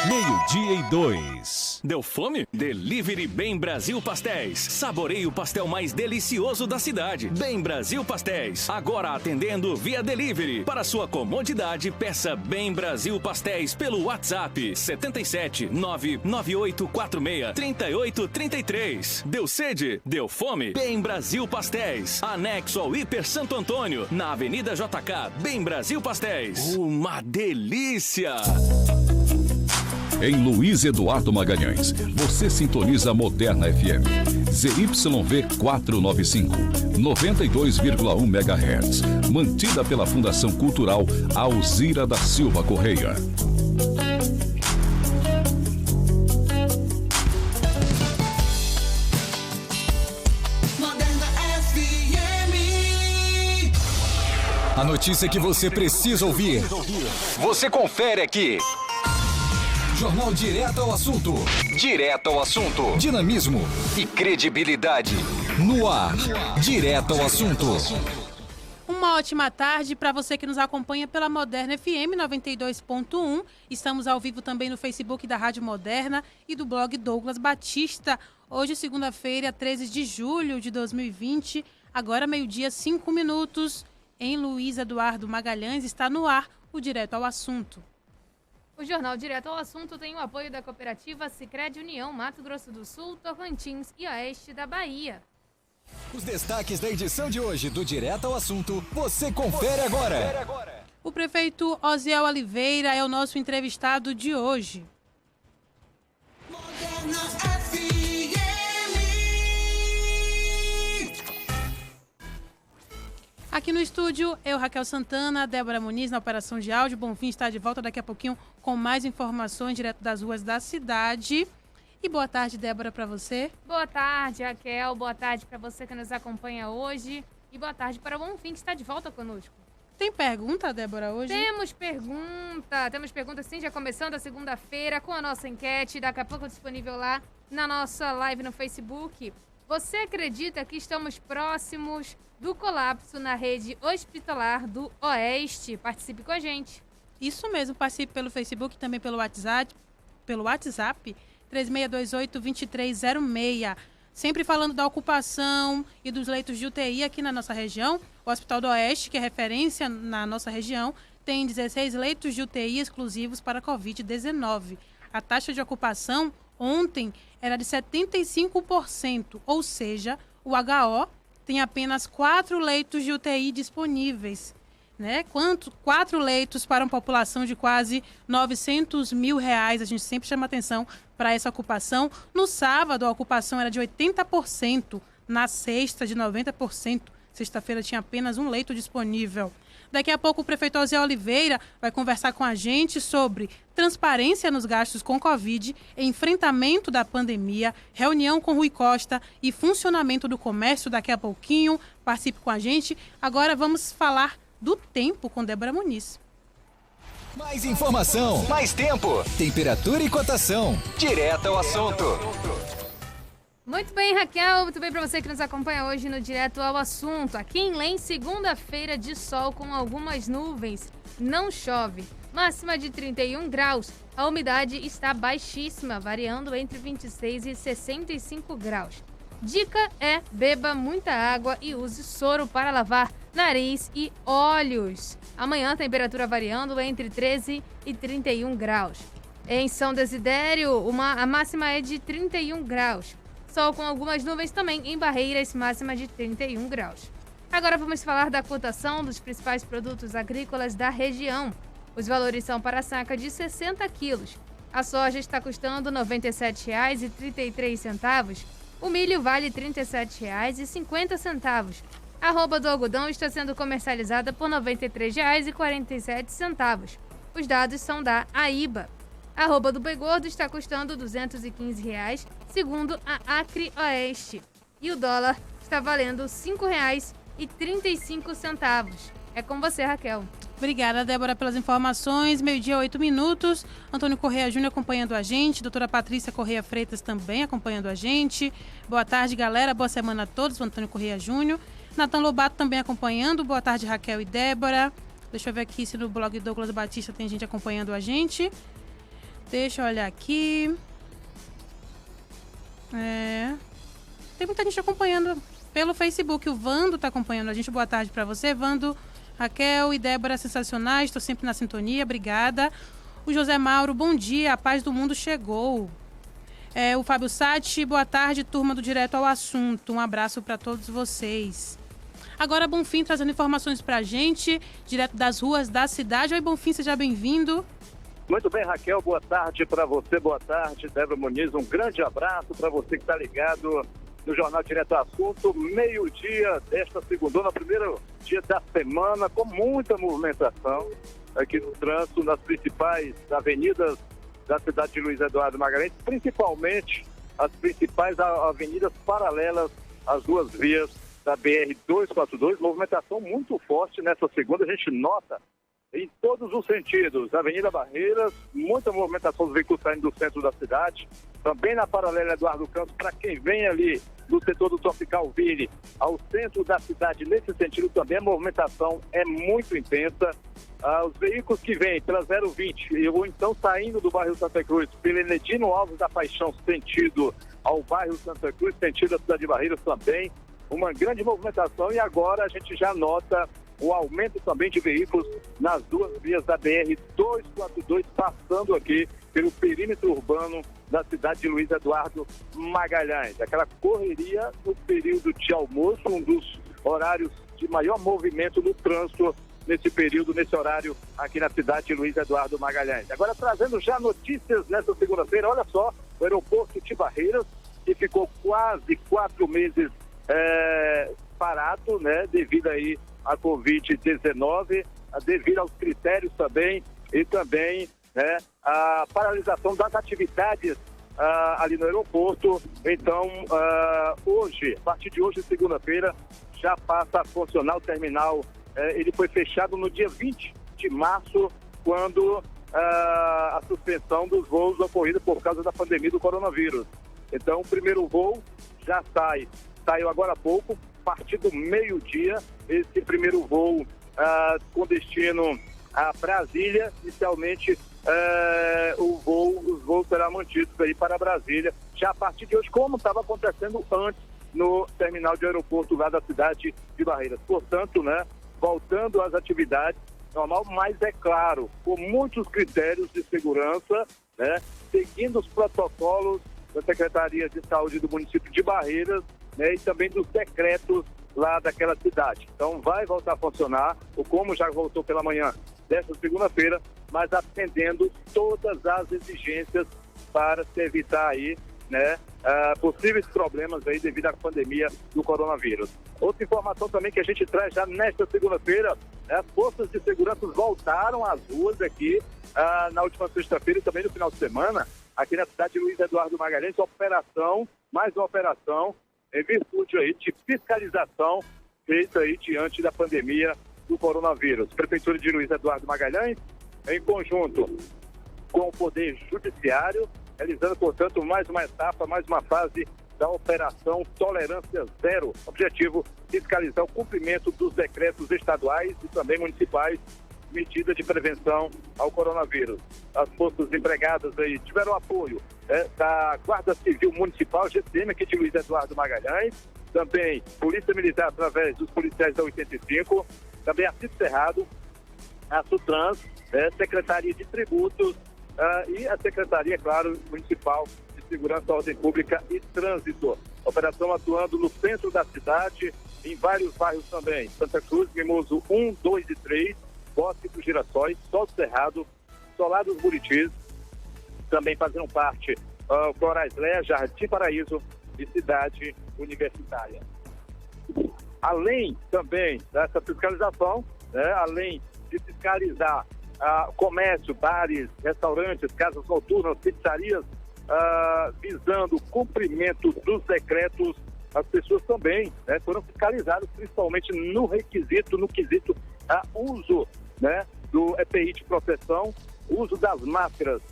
12:02. Deu fome? Delivery Bem Brasil Pastéis. Saboreie o pastel mais delicioso da cidade. Bem Brasil Pastéis. Agora atendendo via delivery. Para sua comodidade, peça Bem Brasil Pastéis pelo WhatsApp 77 99846 3833. Deu sede? Deu fome? Bem Brasil Pastéis. Anexo ao Hiper Santo Antônio, na Avenida JK. Bem Brasil Pastéis. Uma delícia! Em Luiz Eduardo Magalhães, você sintoniza a Moderna FM. ZYV 495, 92,1 MHz. Mantida pela Fundação Cultural Alzira da Silva Correia. Moderna FM. A notícia que você precisa ouvir. Você confere aqui. Jornal Direto ao Assunto. Direto ao Assunto. Dinamismo e credibilidade. No ar. Direto ao Assunto. Uma ótima tarde para você que nos acompanha pela Moderna FM 92.1. Estamos ao vivo também no Facebook da Rádio Moderna e do blog Douglas Batista. Hoje, segunda-feira, 13 de julho de 2020. Agora, 12:05. Em Luiz Eduardo Magalhães está no ar o Direto ao Assunto. O Jornal Direto ao Assunto tem o apoio da cooperativa Sicredi União, Mato Grosso do Sul, Tocantins e Oeste da Bahia. Os destaques da edição de hoje do Direto ao Assunto, você confere agora. O prefeito Osiel Oliveira é o nosso entrevistado de hoje. Moderna FM. Aqui no estúdio, eu, Raquel Santana, Débora Muniz na operação de áudio. Bonfim está de volta daqui a pouquinho com mais informações direto das ruas da cidade. E boa tarde, Débora, para você. Boa tarde, Raquel. Boa tarde para você que nos acompanha hoje. E boa tarde para o Bonfim, que está de volta conosco. Tem pergunta, Débora, hoje? Temos pergunta sim, já começando a segunda-feira com a nossa enquete. Daqui a pouco disponível lá na nossa live no Facebook. Você acredita que estamos próximos do colapso na rede hospitalar do Oeste? Participe com a gente. Isso mesmo, participe pelo Facebook e também pelo WhatsApp 3628-2306. Sempre falando da ocupação e dos leitos de UTI aqui na nossa região. O Hospital do Oeste, que é referência na nossa região, tem 16 leitos de UTI exclusivos para Covid-19. A taxa de ocupação ontem era de 75%, ou seja, o HO tem apenas 4 leitos de UTI disponíveis, né? 4 leitos para uma população de quase 900 mil reais. A gente sempre chama atenção para essa ocupação. No sábado, a ocupação era de 80%, na sexta de 90%. Sexta-feira tinha apenas um leito disponível. Daqui a pouco o prefeito Osiel Oliveira vai conversar com a gente sobre transparência nos gastos com Covid, enfrentamento da pandemia, reunião com Rui Costa e funcionamento do comércio daqui a pouquinho. Participe com a gente. Agora vamos falar do tempo com Débora Muniz. Mais informação, mais tempo, temperatura e cotação. Direto ao Assunto. Muito bem, Raquel. Muito bem para você que nos acompanha hoje no Direto ao Assunto. Aqui em Lens, segunda-feira de sol com algumas nuvens. Não chove. Máxima de 31 graus. A umidade está baixíssima, variando entre 26 e 65 graus. Dica é: beba muita água e use soro para lavar nariz e olhos. Amanhã, temperatura variando entre 13 e 31 graus. Em São Desidério, a máxima é de 31 graus. Sol com algumas nuvens também em Barreiras, máxima de 31 graus. Agora vamos falar da cotação dos principais produtos agrícolas da região. Os valores são para a saca de 60 quilos. A soja está custando R$ 97,33. O milho vale R$ 37,50. A arroba do algodão está sendo comercializada por R$ 93,47. Os dados são da AIBA. A arroba do boi gordo está custando R$ 215, segundo a Acre Oeste. E o dólar está valendo R$ 5,35. É com você, Raquel. Obrigada, Débora, pelas informações. 12:08. Antônio Correia Júnior acompanhando a gente. Doutora Patrícia Correia Freitas também acompanhando a gente. Boa tarde, galera. Boa semana a todos. O Antônio Correia Júnior. Natan Lobato também acompanhando. Boa tarde, Raquel e Débora. Deixa eu ver aqui se no blog Douglas Batista tem gente acompanhando a gente. Deixa eu olhar aqui. Tem muita gente acompanhando pelo Facebook. O Vando está acompanhando a gente. Boa tarde para você, Vando. Raquel e Débora, sensacionais. Estou sempre na sintonia. Obrigada. O José Mauro, bom dia. A paz do mundo chegou. O Fábio Sati, boa tarde, turma do Direto ao Assunto. Um abraço para todos vocês. Agora, Bonfim trazendo informações para a gente, direto das ruas da cidade. Oi, Bonfim, seja bem-vindo. Muito bem, Raquel, boa tarde para você, boa tarde, Débora Muniz, um grande abraço para você que está ligado no Jornal Direto ao Assunto, meio-dia desta segunda, primeiro dia da semana, com muita movimentação aqui no trânsito, nas principais avenidas da cidade de Luiz Eduardo Magalhães, principalmente as principais avenidas paralelas às duas vias da BR-242, movimentação muito forte nessa segunda, a gente nota em todos os sentidos. Avenida Barreiras, muita movimentação dos veículos saindo do centro da cidade. Também na paralela Eduardo Campos, para quem vem ali do setor do Tropical Ville ao centro da cidade, nesse sentido também a movimentação é muito intensa. Os veículos que vêm pela 020 ou então saindo do bairro Santa Cruz, pelo Enedino Alves da Paixão, sentido ao bairro Santa Cruz, sentido da cidade de Barreiras também, uma grande movimentação. E agora a gente já nota o aumento também de veículos nas duas vias da BR-242, passando aqui pelo perímetro urbano da cidade de Luiz Eduardo Magalhães. Aquela correria no período de almoço, um dos horários de maior movimento no trânsito nesse período, nesse horário aqui na cidade de Luiz Eduardo Magalhães. Agora trazendo já notícias nessa segunda-feira, olha só, o aeroporto de Barreiras, que ficou quase 4 meses parado, né, devido aí a Covid-19, devido aos critérios também, e também, né, a paralisação das atividades ali no aeroporto. Então, hoje, a partir de hoje, segunda-feira, já passa a funcionar o terminal. Ele foi fechado no dia 20 de março, quando a suspensão dos voos ocorrida por causa da pandemia do coronavírus. Então, o primeiro voo já saiu agora há pouco, a partir do meio-dia, esse primeiro voo com destino a Brasília. Inicialmente, os voos serão mantidos aí para Brasília, já a partir de hoje, como estava acontecendo antes no terminal de aeroporto lá da cidade de Barreiras. Portanto, né, voltando às atividades normal, mas é claro, com muitos critérios de segurança, né, seguindo os protocolos da Secretaria de Saúde do município de Barreiras, né, e também dos decretos lá daquela cidade. Então vai voltar a funcionar, ou como já voltou pela manhã desta segunda-feira, mas atendendo todas as exigências para se evitar aí, né, possíveis problemas aí devido à pandemia do coronavírus. Outra informação também que a gente traz já nesta segunda-feira, as forças de segurança voltaram às ruas aqui na última sexta-feira e também no final de semana, aqui na cidade de Luiz Eduardo Magalhães, mais uma operação em virtude aí de fiscalização feita aí diante da pandemia do coronavírus. Prefeitura de Luiz Eduardo Magalhães, em conjunto com o Poder Judiciário, realizando, portanto, mais uma etapa, mais uma fase da Operação Tolerância Zero. Objetivo, fiscalizar o cumprimento dos decretos estaduais e também municipais, medida de prevenção ao coronavírus. As forças empregadas aí tiveram apoio da Guarda Civil Municipal, GCM, aqui de Luiz Eduardo Magalhães, também Polícia Militar através dos policiais da 85, também a Cito Cerrado, a Sutrans, Secretaria de Tributos e a Secretaria, claro, Municipal de Segurança, Ordem Pública e Trânsito. Operação atuando no centro da cidade, em vários bairros também, Santa Cruz, Mimoso 1, 2 e 3, Bosque dos Girassóis, Sol do Cerrado, Solar dos Buritis, também fazendo parte Florais Léa, Jardim Paraíso e Cidade Universitária. Além também dessa fiscalização, né, além de fiscalizar comércio, bares, restaurantes, casas noturnas, pizzarias, visando o cumprimento dos decretos, as pessoas também, né, foram fiscalizadas, principalmente no quesito uso, né, do EPI de proteção, uso das máscaras,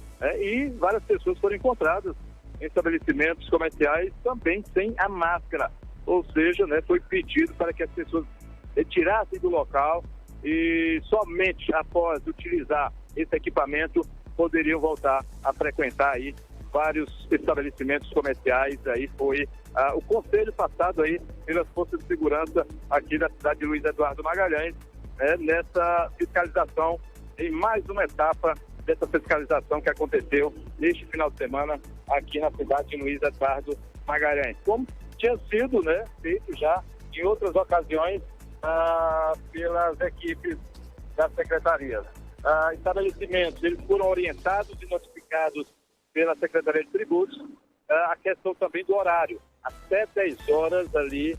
e várias pessoas foram encontradas em estabelecimentos comerciais também sem a máscara, ou seja, né, foi pedido para que as pessoas retirassem do local e somente após utilizar esse equipamento poderiam voltar a frequentar aí vários estabelecimentos comerciais. Aí foi o conselho passado aí pelas forças de segurança aqui da cidade de Luiz Eduardo Magalhães, nessa fiscalização, em mais uma etapa dessa fiscalização que aconteceu neste final de semana aqui na cidade de Luiz Eduardo Magalhães. Como tinha sido, feito já em outras ocasiões pelas equipes da secretaria. Estabelecimentos, eles foram orientados e notificados pela Secretaria de Tributos a questão também do horário. Até 10 horas ali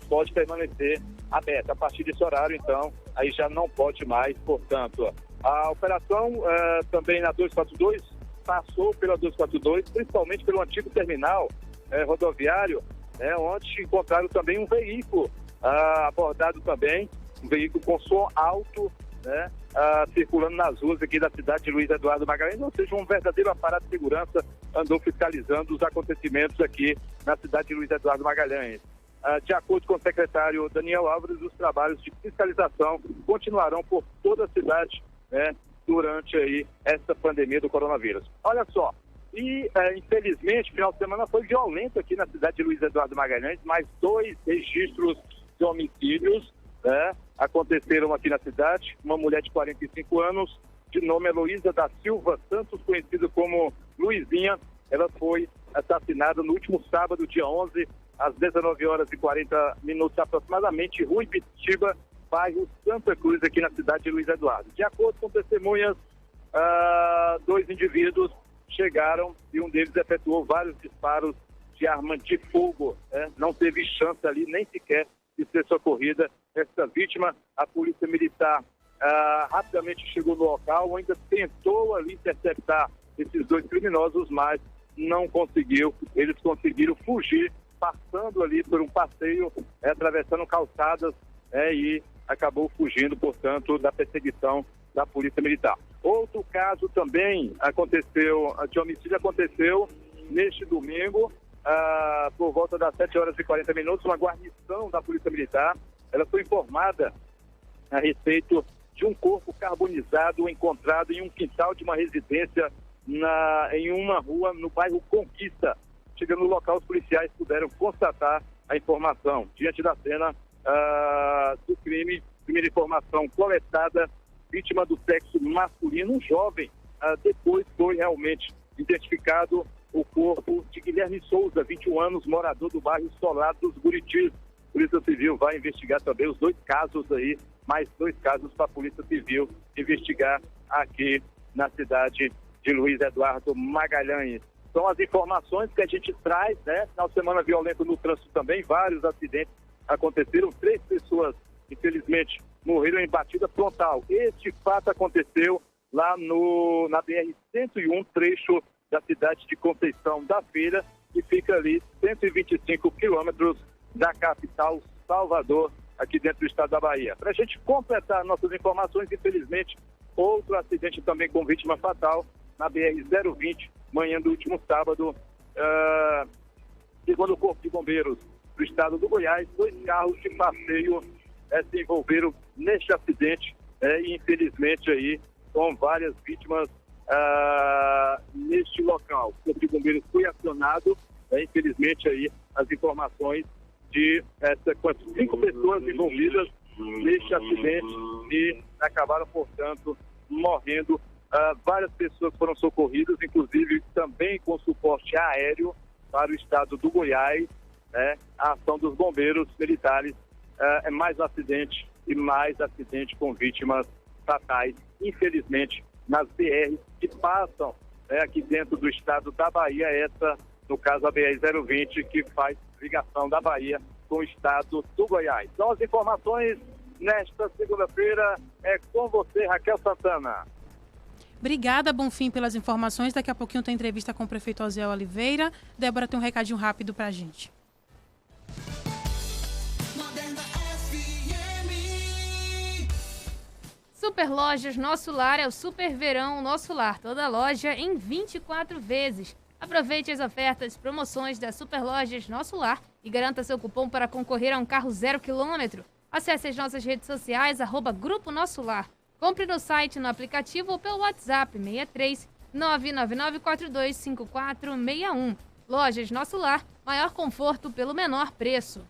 pode permanecer aberto. A partir desse horário, então, aí já não pode mais, portanto. A operação também na 242 passou pela 242, principalmente pelo antigo terminal rodoviário, onde encontraram também um veículo abordado também, um veículo com som alto, circulando nas ruas aqui da cidade de Luiz Eduardo Magalhães, ou seja, um verdadeiro aparato de segurança andou fiscalizando os acontecimentos aqui na cidade de Luiz Eduardo Magalhães. De acordo com o secretário Daniel Álvares, os trabalhos de fiscalização continuarão por toda a cidade, durante aí essa pandemia do coronavírus. Olha só, e infelizmente, final de semana foi violento aqui na cidade de Luiz Eduardo Magalhães, mais 2 registros de homicídios, aconteceram aqui na cidade. Uma mulher de 45 anos, de nome Heloísa da Silva Santos, conhecida como Luizinha, ela foi assassinada no último sábado, dia 11, às 19 horas e 40 minutos aproximadamente, Rua Ibitiba, bairro Santa Cruz, aqui na cidade de Luiz Eduardo. De acordo com testemunhas, 2 indivíduos chegaram e um deles efetuou vários disparos de arma de fogo. Não teve chance ali nem sequer de ser socorrida essa vítima. A polícia militar rapidamente chegou no local, ainda tentou ali interceptar esses 2 criminosos, mas não conseguiu. Eles conseguiram fugir, passando ali por um passeio, atravessando calçadas, e acabou fugindo, portanto, da perseguição da polícia militar. Outro caso também de homicídio aconteceu neste domingo, por volta das 7 horas e 40 minutos, uma guarnição da polícia militar, ela foi informada a respeito de um corpo carbonizado encontrado em um quintal de uma residência em uma rua no bairro Conquista. Chegando no local, os policiais puderam constatar a informação. Diante da cena do crime, primeira informação coletada, vítima do sexo masculino, um jovem. Depois foi realmente identificado o corpo de Guilherme Souza, 21 anos, morador do bairro Solado dos Buritis. A Polícia Civil vai investigar também os 2 casos aí, mais 2 casos para a Polícia Civil investigar aqui na cidade de Luiz Eduardo Magalhães. São as informações que a gente traz, Final de semana violento no trânsito também, vários acidentes aconteceram, 3 pessoas, infelizmente, morreram em batida frontal. Este fato aconteceu lá na BR-101, trecho da cidade de Conceição da Feira, que fica ali 125 quilômetros da capital Salvador, aqui dentro do estado da Bahia. Para a gente completar nossas informações, infelizmente, outro acidente também com vítima fatal na BR-020, manhã do último sábado, segundo o Corpo de Bombeiros do estado do Goiás, 2 carros de passeio se envolveram neste acidente, e infelizmente aí com várias vítimas neste local. O Corpo de Bombeiros foi acionado, infelizmente aí as informações de 5 pessoas envolvidas neste acidente e acabaram, portanto, morrendo. Várias pessoas foram socorridas, inclusive também com suporte aéreo para o estado do Goiás. A ação dos bombeiros militares é mais um acidente e mais acidente com vítimas fatais, infelizmente, nas BRs que passam aqui dentro do estado da Bahia, essa, no caso, a BR-020, que faz ligação da Bahia com o estado do Goiás. Então, as informações nesta segunda-feira é com você, Raquel Santana. Obrigada, Bonfim, pelas informações. Daqui a pouquinho tem entrevista com o prefeito Osiel Oliveira. Débora tem um recadinho rápido para a gente. Super Lojas Nosso Lar é o Super Verão Nosso Lar. Toda loja em 24 vezes. Aproveite as ofertas, promoções da Super Lojas Nosso Lar e garanta seu cupom para concorrer a um carro 0 km. Acesse as nossas redes sociais, @Grupo Nosso Lar. Compre no site, no aplicativo ou pelo WhatsApp 63 999425461. Lojas Nosso Lar, maior conforto pelo menor preço.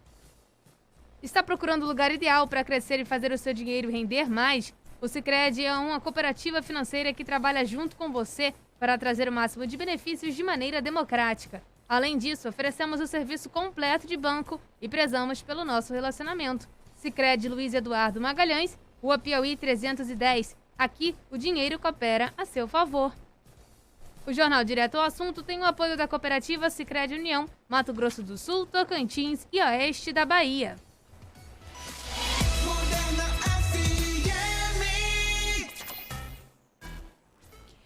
Está procurando o lugar ideal para crescer e fazer o seu dinheiro render mais? O Sicredi é uma cooperativa financeira que trabalha junto com você para trazer o máximo de benefícios de maneira democrática. Além disso, oferecemos o serviço completo de banco e prezamos pelo nosso relacionamento. Sicredi Luiz Eduardo Magalhães, Rua Piauí 310. Aqui, o dinheiro coopera a seu favor. O Jornal Direto ao Assunto tem o apoio da cooperativa Sicredi União, Mato Grosso do Sul, Tocantins e Oeste da Bahia.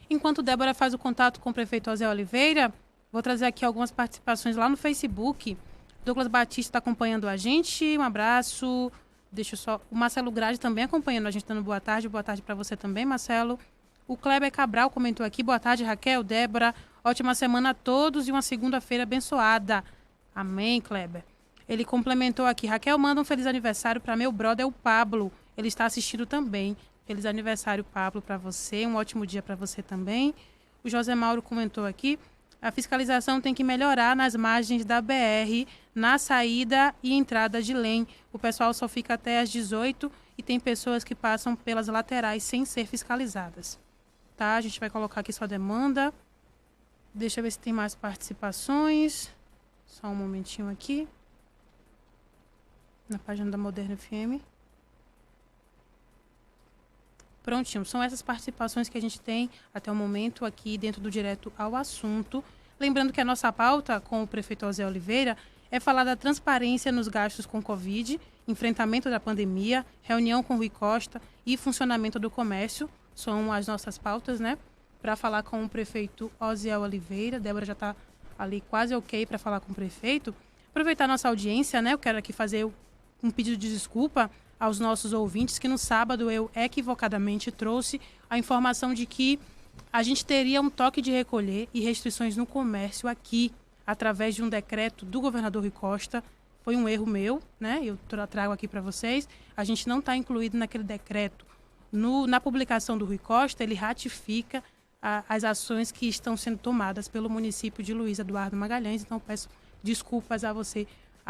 Enquanto Débora faz o contato com o prefeito Osiel Oliveira, vou trazer aqui algumas participações lá no Facebook. Douglas Batista está acompanhando a gente, um abraço. Deixa eu só... O Marcelo Grade também acompanhando a gente, dando boa tarde para você também, Marcelo. O Kleber Cabral comentou aqui, boa tarde, Raquel, Débora, ótima semana a todos e uma segunda-feira abençoada. Amém, Kleber. Ele complementou aqui, Raquel, manda um feliz aniversário para meu brother, o Pablo. Ele está assistindo também. Feliz aniversário, Pablo, para você. Um ótimo dia para você também. O José Mauro comentou aqui, a fiscalização tem que melhorar nas margens da BR, na saída e entrada de Lem. O pessoal só fica até às 18 e tem pessoas que passam pelas laterais sem ser fiscalizadas. Tá, a gente vai colocar aqui sua demanda. Deixa eu ver se tem mais participações. Só um momentinho aqui. Na página da Moderna FM. Prontinho, são essas participações que a gente tem até o momento aqui dentro do Direto ao Assunto. Lembrando que a nossa pauta com o prefeito Osiel Oliveira é falar da transparência nos gastos com Covid, enfrentamento da pandemia, reunião com Rui Costa e funcionamento do comércio. São as nossas pautas, né? Para falar com o prefeito Osiel Oliveira. Débora já está ali quase ok para falar com o prefeito. Aproveitar a nossa audiência, né? Eu quero aqui fazer um pedido de desculpa aos nossos ouvintes, que no sábado eu equivocadamente trouxe a informação de que a gente teria um toque de recolher e restrições no comércio aqui, através de um decreto do governador Rui Costa. Foi um erro meu, né? Eu trago aqui para vocês. A gente não está incluído naquele decreto. Na publicação do Rui Costa, ele ratifica as ações que estão sendo tomadas pelo município de Luiz Eduardo Magalhães. Então, peço desculpas a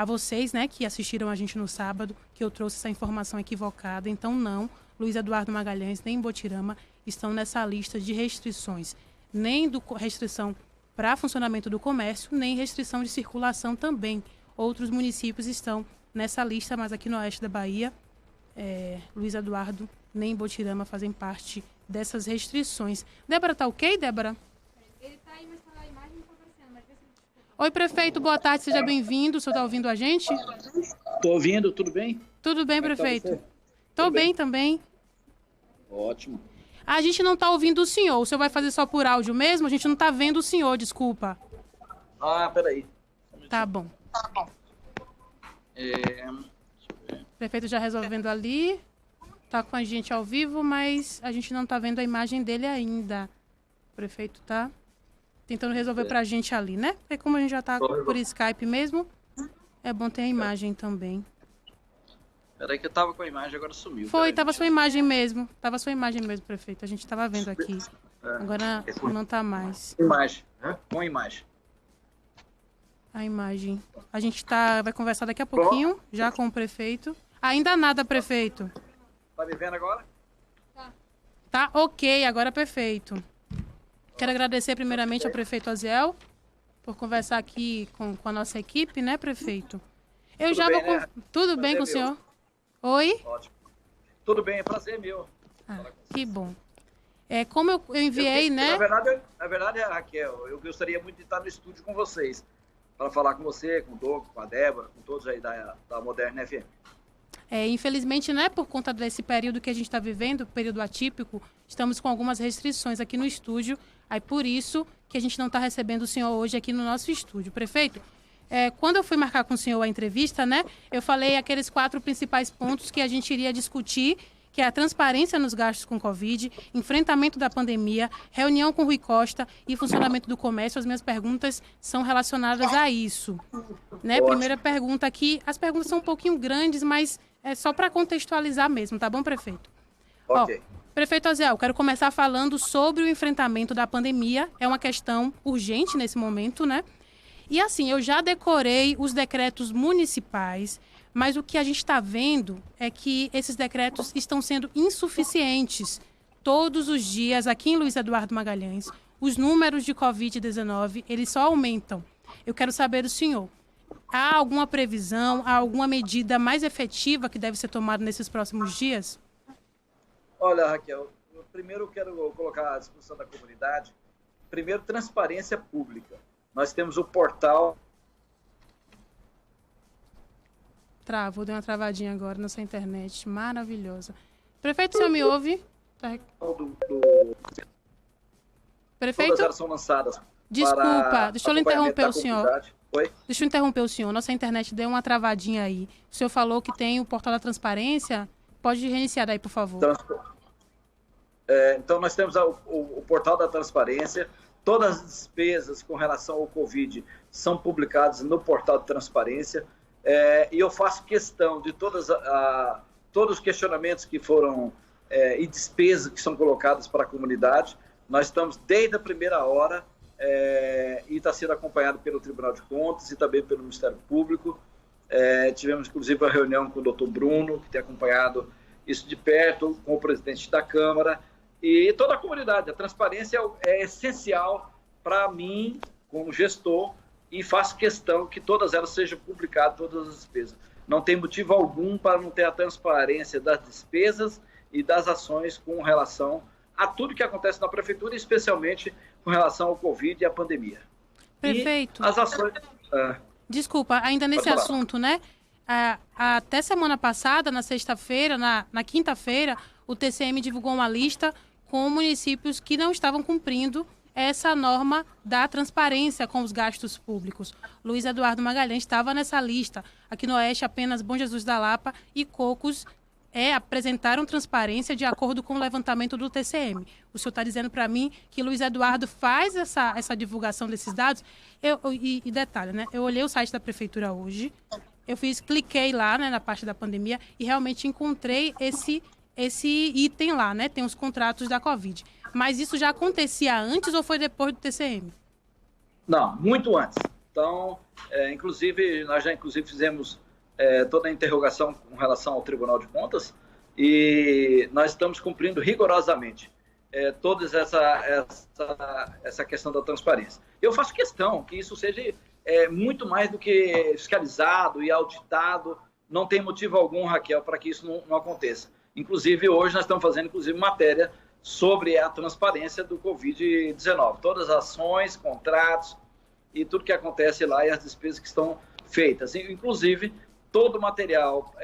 vocês, né, que assistiram a gente no sábado, que eu trouxe essa informação equivocada. Então, não, Luiz Eduardo Magalhães nem Botirama estão nessa lista de restrições. Nem restrição para funcionamento do comércio, nem restrição de circulação também. Outros municípios estão nessa lista, mas aqui no oeste da Bahia, Luiz Eduardo nem Botirama fazem parte dessas restrições. Débora, tá ok, Débora? Ele tá aí, mas a imagem não tá aparecendo. Mas... Oi, prefeito, boa tarde, seja bem-vindo. O senhor está ouvindo a gente? Estou ouvindo, tudo bem? Tudo bem, prefeito? Estou bem também. Ótimo. A gente não está ouvindo o senhor. O senhor vai fazer só por áudio mesmo? A gente não está vendo o senhor, desculpa. Ah, peraí. Tá bom. O prefeito já resolvendo ali. Tá com a gente ao vivo, mas a gente não tá vendo a imagem dele ainda. O prefeito tá tentando resolver pra gente ali, né? Porque como a gente já tá por Skype mesmo, é bom ter a imagem também. Peraí que eu tava com a imagem, agora sumiu. Foi, tava sua imagem mesmo. Tava sua imagem mesmo, prefeito. A gente tava vendo aqui. Agora não tá mais. Imagem. Com imagem. A imagem. A gente vai conversar daqui a pouquinho, já com o prefeito. Ainda nada, prefeito. Tá me vendo agora? Tá ok, agora perfeito. Quero agradecer primeiramente ao prefeito Osiel por conversar aqui com a nossa equipe, né, prefeito? Eu já vou... né? Tudo bem com o senhor? Oi? Ótimo. Tudo bem, é prazer meu. Que bom. Como eu enviei, né? Na verdade, Raquel, eu gostaria muito de estar no estúdio com vocês, para falar com você, com o Doug, com a Débora, com todos aí da Moderna FM. Infelizmente, né, por conta desse período que a gente está vivendo, período atípico, estamos com algumas restrições aqui no estúdio. Aí por isso que a gente não está recebendo o senhor hoje aqui no nosso estúdio. Prefeito, quando eu fui marcar com o senhor a entrevista, né, eu falei aqueles 4 principais pontos que a gente iria discutir, que é a transparência nos gastos com Covid, enfrentamento da pandemia, reunião com Rui Costa e funcionamento do comércio. As minhas perguntas são relacionadas a isso. Né? Primeira pergunta aqui, as perguntas são um pouquinho grandes, mas é só para contextualizar mesmo, tá bom, prefeito? Ok. Prefeito Oziel, quero começar falando sobre o enfrentamento da pandemia. É uma questão urgente nesse momento, né? E assim, eu já decorei os decretos municipais, mas o que a gente está vendo é que esses decretos estão sendo insuficientes. Todos os dias, aqui em Luiz Eduardo Magalhães, os números de Covid-19, eles só aumentam. Eu quero saber do senhor, há alguma previsão, há alguma medida mais efetiva que deve ser tomada nesses próximos dias? Olha, Raquel, primeiro eu quero colocar à discussão da comunidade. Primeiro, transparência pública. Nós temos o portal... Deu uma travadinha agora nessa internet, maravilhosa. Prefeito, o senhor me ouve? Prefeito? Todas elas são lançadas. Desculpa, deixa eu interromper o senhor. Oi? Deixa eu interromper o senhor. Nossa internet deu uma travadinha aí. O senhor falou que tem o portal da transparência. Pode reiniciar daí, por favor. Então, nós temos o portal da transparência. Todas as despesas com relação ao Covid são publicadas no portal de transparência. E eu faço questão de todos os questionamentos que foram e despesas que são colocadas para a comunidade. Nós estamos desde a primeira hora e está sendo acompanhado pelo Tribunal de Contas e também pelo Ministério Público. Tivemos, inclusive, uma reunião com o doutor Bruno, que tem acompanhado isso de perto, com o presidente da Câmara e toda a comunidade. A transparência é essencial para mim, como gestor, e faço questão que todas elas sejam publicadas, todas as despesas. Não tem motivo algum para não ter a transparência das despesas e das ações com relação a tudo que acontece na Prefeitura, especialmente com relação ao Covid e à pandemia. Prefeito. E as ações... Desculpa, ainda nesse assunto, né? Até semana passada, na sexta-feira, na quinta-feira, o TCM divulgou uma lista com municípios que não estavam cumprindo essa norma da transparência com os gastos públicos. Luiz Eduardo Magalhães estava nessa lista. Aqui no Oeste, apenas Bom Jesus da Lapa e Cocos apresentaram transparência de acordo com o levantamento do TCM. O senhor está dizendo para mim que Luiz Eduardo faz essa divulgação desses dados. E detalhe, né? Eu olhei o site da Prefeitura hoje, cliquei lá, né, na parte da pandemia e realmente encontrei esse item lá, né? Tem os contratos da Covid. Mas isso já acontecia antes ou foi depois do TCM? Não, muito antes. Então, inclusive, nós já fizemos toda a interrogação com relação ao Tribunal de Contas e nós estamos cumprindo rigorosamente toda essa questão da transparência. Eu faço questão que isso seja muito mais do que fiscalizado e auditado. Não tem motivo algum, Raquel, para que isso não aconteça. Inclusive, hoje nós estamos fazendo, matéria sobre a transparência do Covid-19. Todas as ações, contratos e tudo que acontece lá e as despesas que estão feitas. Inclusive, todo o material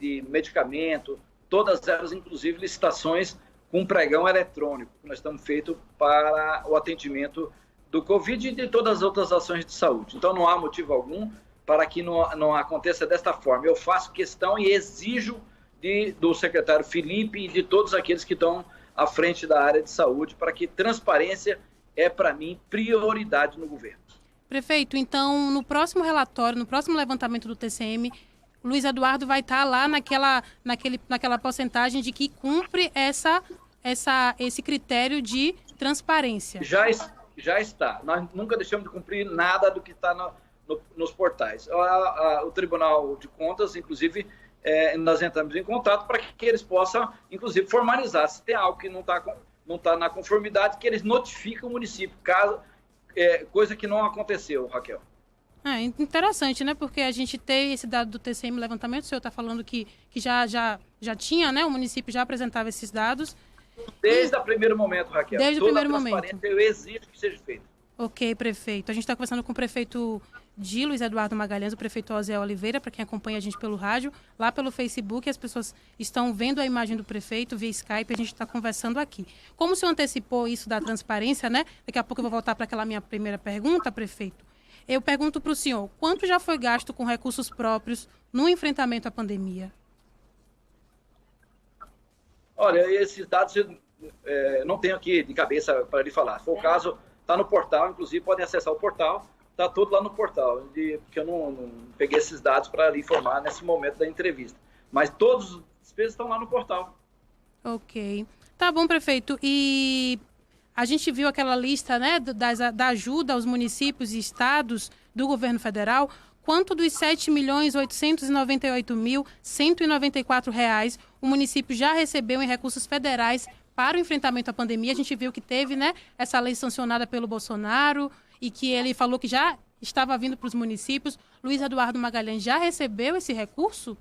de medicamento, todas elas, inclusive, licitações com pregão eletrônico, que nós estamos feitos para o atendimento do Covid e de todas as outras ações de saúde. Então, não há motivo algum para que não aconteça desta forma. Eu faço questão e exijo do secretário Felipe e de todos aqueles que estão à frente da área de saúde para que transparência para mim, prioridade no governo. Prefeito, então, no próximo relatório, no próximo levantamento do TCM, Luiz Eduardo vai estar lá naquela porcentagem de que cumpre esse critério de transparência. Já está. Nós nunca deixamos de cumprir nada do que está nos portais. O Tribunal de Contas, inclusive, nós entramos em contato para que eles possam, inclusive, formalizar. Se tem algo que não está na conformidade, que eles notifiquem o município, caso coisa que não aconteceu, Raquel. Interessante, né? Porque a gente tem esse dado do TCM levantamento, o senhor está falando que já tinha, né? O município já apresentava esses dados. Desde o primeiro momento, Raquel. Desde o primeiro momento. Eu exijo que seja feito. Ok, prefeito. A gente está conversando com o prefeito de Luiz Eduardo Magalhães, o prefeito Oziel Oliveira, para quem acompanha a gente pelo rádio, lá pelo Facebook, as pessoas estão vendo a imagem do prefeito via Skype, a gente está conversando aqui. Como o senhor antecipou isso da transparência, né? Daqui a pouco eu vou voltar para aquela minha primeira pergunta, prefeito. Eu pergunto para o senhor, quanto já foi gasto com recursos próprios no enfrentamento à pandemia? Olha, esses dados eu não tenho aqui de cabeça para lhe falar. Se for o caso, está no portal, inclusive podem acessar o portal, está tudo lá no portal, porque eu não peguei esses dados para lhe informar nesse momento da entrevista. Mas todos os despesas estão lá no portal. Ok. Tá bom, prefeito. E a gente viu aquela lista, né, da ajuda aos municípios e estados do governo federal. Quanto dos R$ 7.898.194 o município já recebeu em recursos federais para o enfrentamento à pandemia? A gente viu que teve, né, essa lei sancionada pelo Bolsonaro e que ele falou que já estava vindo para os municípios. Luiz Eduardo Magalhães já recebeu esse recurso?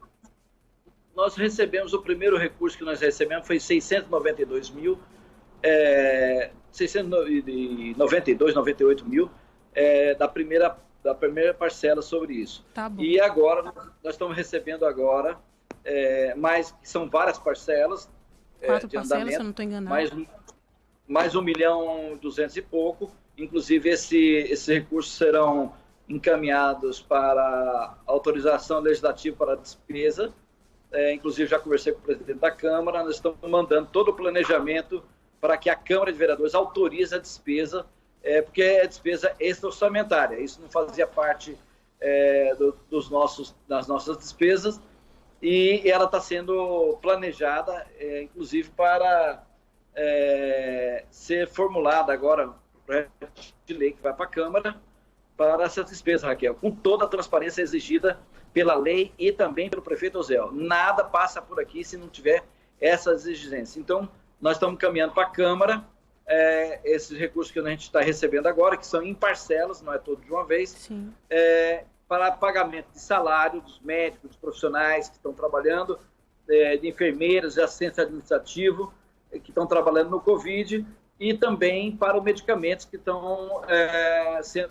Nós recebemos, o primeiro recurso que nós recebemos foi 698 mil da primeira parcela sobre isso. Tá bom. E agora, nós estamos recebendo agora, mais, são várias parcelas. 4 de parcelas, andamento, se eu não estou enganado. Mais 1.200.000 e pouco. Inclusive, esses recursos serão encaminhados para autorização legislativa para despesa. Inclusive, já conversei com o presidente da Câmara, nós estamos mandando todo o planejamento para que a Câmara de Vereadores autorize a despesa, porque é despesa extra-orçamentária. Isso não fazia parte das nossas despesas, e ela está sendo planejada, inclusive, para ser formulada agora, o projeto de lei que vai para a Câmara, para essas despesas, Raquel, com toda a transparência exigida pela lei e também pelo prefeito Oziel. Nada passa por aqui se não tiver essas exigências. Então, nós estamos caminhando para a Câmara, esses recursos que a gente está recebendo agora, que são em parcelas, não é todo de uma vez, para pagamento de salário dos médicos, dos profissionais que estão trabalhando, de enfermeiros e assistentes administrativos que estão trabalhando no Covid, e também para os medicamentos que estão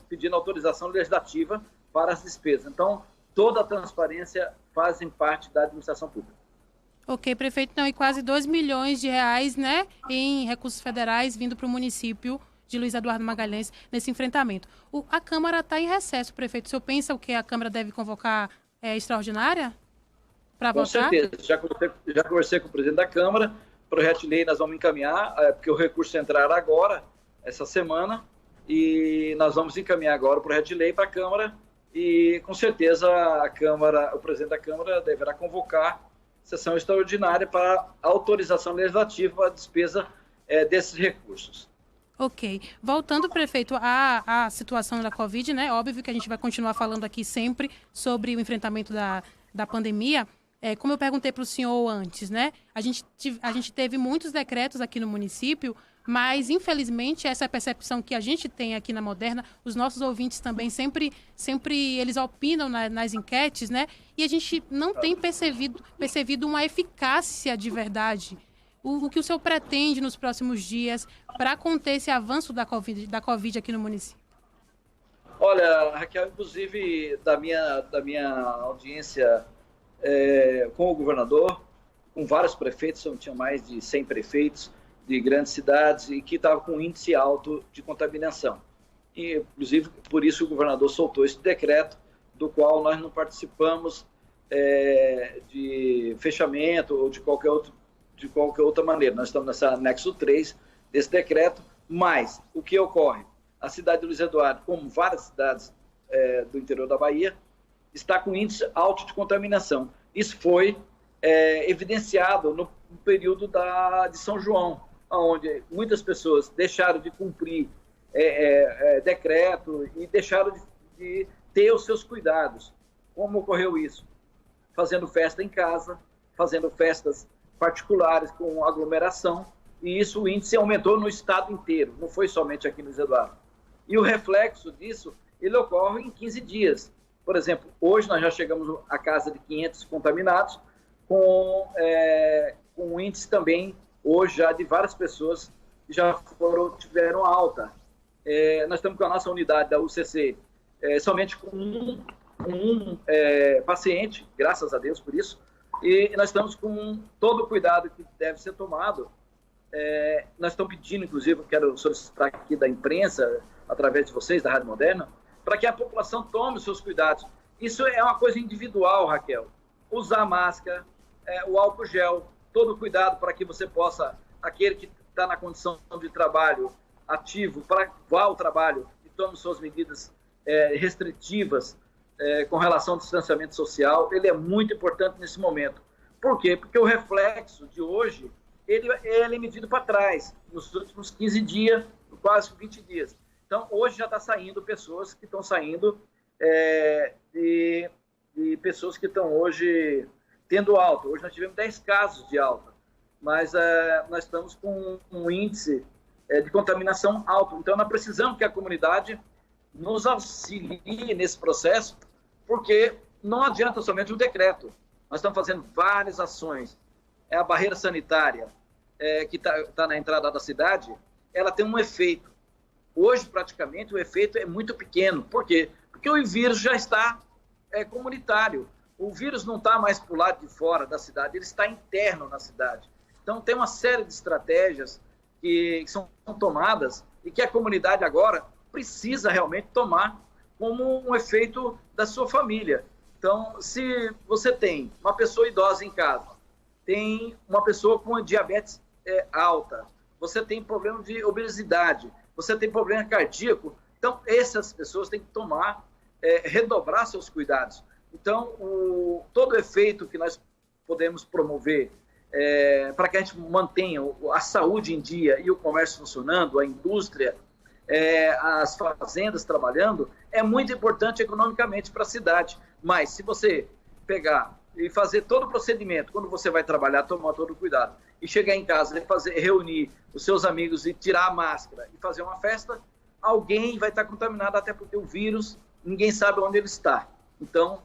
pedindo autorização legislativa para as despesas. Então, toda a transparência fazem parte da administração pública. Ok, prefeito, então, e quase 2 milhões de reais, né, em recursos federais vindo para o município de Luiz Eduardo Magalhães nesse enfrentamento. A Câmara está em recesso, prefeito. O senhor pensa o que a Câmara deve convocar extraordinária para votar? Com certeza. Já conversei com o presidente da Câmara. O projeto de lei nós vamos encaminhar, porque o recurso entrará agora, essa semana, e nós vamos encaminhar agora o projeto de lei para a Câmara, e com certeza o presidente da Câmara deverá convocar sessão extraordinária para autorização legislativa para a despesa desses recursos. Ok. Voltando, prefeito, à situação da Covid, né? Óbvio que a gente vai continuar falando aqui sempre sobre o enfrentamento da pandemia. Como eu perguntei para o senhor antes, né? A gente teve muitos decretos aqui no município, mas, infelizmente, essa é a percepção que a gente tem aqui na Moderna. Os nossos ouvintes também sempre eles opinam nas enquetes, né? E a gente não tem percebido uma eficácia de verdade. O que o senhor pretende nos próximos dias para conter esse avanço da Covid aqui no município? Olha, Raquel, inclusive da minha audiência com o governador, com vários prefeitos, tinha mais de 100 prefeitos de grandes cidades e que estavam com índice alto de contaminação. E, inclusive, por isso o governador soltou esse decreto, do qual nós não participamos de fechamento ou de qualquer outra maneira. Nós estamos nessa anexo 3 desse decreto, mas o que ocorre? A cidade de Luiz Eduardo, como várias cidades do interior da Bahia, está com índice alto de contaminação. Isso foi evidenciado no período de São João, onde muitas pessoas deixaram de cumprir decreto e deixaram de ter os seus cuidados. Como ocorreu isso? Fazendo festa em casa, fazendo festas particulares com aglomeração, e isso, o índice aumentou no estado inteiro, não foi somente aqui no Luiz Eduardo. E o reflexo disso, ele ocorre em 15 dias. Por exemplo, hoje nós já chegamos à casa de 500 contaminados, com um índice também, hoje já de várias pessoas que já tiveram alta. Nós estamos com a nossa unidade da UCC somente com um paciente, graças a Deus por isso, e nós estamos com todo o cuidado que deve ser tomado. Nós estamos pedindo, inclusive, quero solicitar aqui da imprensa, através de vocês, da Rádio Moderna, para que a população tome os seus cuidados. Isso é uma coisa individual, Raquel. Usar máscara, o álcool gel, todo o cuidado para que você possa, aquele que está na condição de trabalho ativo, para vá ao trabalho e tome suas medidas restritivas com relação ao distanciamento social, ele é muito importante nesse momento. Por quê? Porque o reflexo de hoje, ele é medido para trás, nos últimos 15 dias, quase 20 dias. Então, hoje já está saindo pessoas que estão saindo de pessoas que estão hoje tendo alta. Hoje nós tivemos 10 casos de alta, mas nós estamos com um índice de contaminação alto. Então, nós precisamos que a comunidade nos auxilie nesse processo, porque não adianta somente um decreto. Nós estamos fazendo várias ações. A barreira sanitária, que está na entrada da cidade, ela tem um efeito. Hoje, praticamente, o efeito é muito pequeno. Por quê? Porque o vírus já está comunitário. O vírus não está mais para o lado de fora da cidade, ele está interno na cidade. Então, tem uma série de estratégias que são tomadas e que a comunidade agora precisa realmente tomar como um efeito da sua família. Então, se você tem uma pessoa idosa em casa, tem uma pessoa com diabetes alta, você tem problema de obesidade, você tem problema cardíaco, então essas pessoas têm que tomar, redobrar seus cuidados. Então, todo o efeito que nós podemos promover para que a gente mantenha a saúde em dia e o comércio funcionando, a indústria, as fazendas trabalhando, é muito importante economicamente para a cidade. Mas se você pegar e fazer todo o procedimento, quando você vai trabalhar, tomar todo o cuidado, e chegar em casa e reunir os seus amigos e tirar a máscara e fazer uma festa, alguém vai estar contaminado, até porque o vírus, ninguém sabe onde ele está. Então,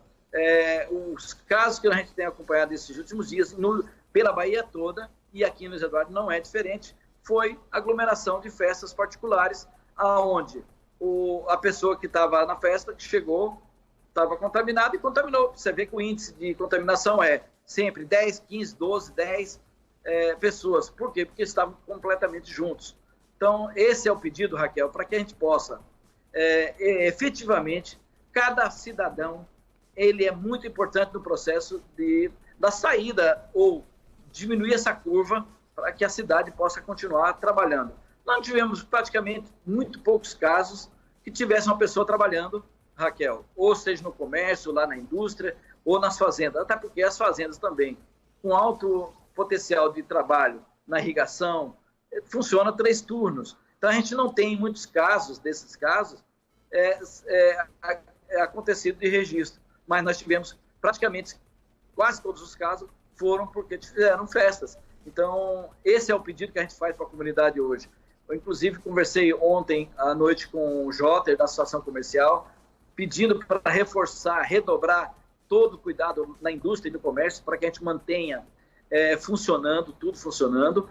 os casos que a gente tem acompanhado esses últimos dias, pela Bahia toda, e aqui no Eduardo não é diferente, foi aglomeração de festas particulares, aonde a pessoa que estava na festa, que chegou, estava contaminada e contaminou. Você vê que o índice de contaminação é sempre 10, 15, 12, 10 pessoas. Por quê? Porque estavam completamente juntos. Então, esse é o pedido, Raquel, para que a gente possa, efetivamente, cada cidadão, ele é muito importante no processo da saída ou diminuir essa curva para que a cidade possa continuar trabalhando. Nós tivemos praticamente muito poucos casos que tivesse uma pessoa trabalhando, Raquel, ou seja no comércio, lá na indústria, ou nas fazendas, até porque as fazendas também, com alto potencial de trabalho na irrigação, funciona 3 turnos. Então, a gente não tem muitos casos, desses casos, acontecido de registro. Mas nós tivemos praticamente, quase todos os casos foram porque fizeram festas. Então, esse é o pedido que a gente faz para a comunidade hoje. Eu, inclusive, conversei ontem à noite com o Jotter, da Associação Comercial, pedindo para reforçar, redobrar todo o cuidado na indústria e no comércio para que a gente mantenha funcionando, tudo funcionando,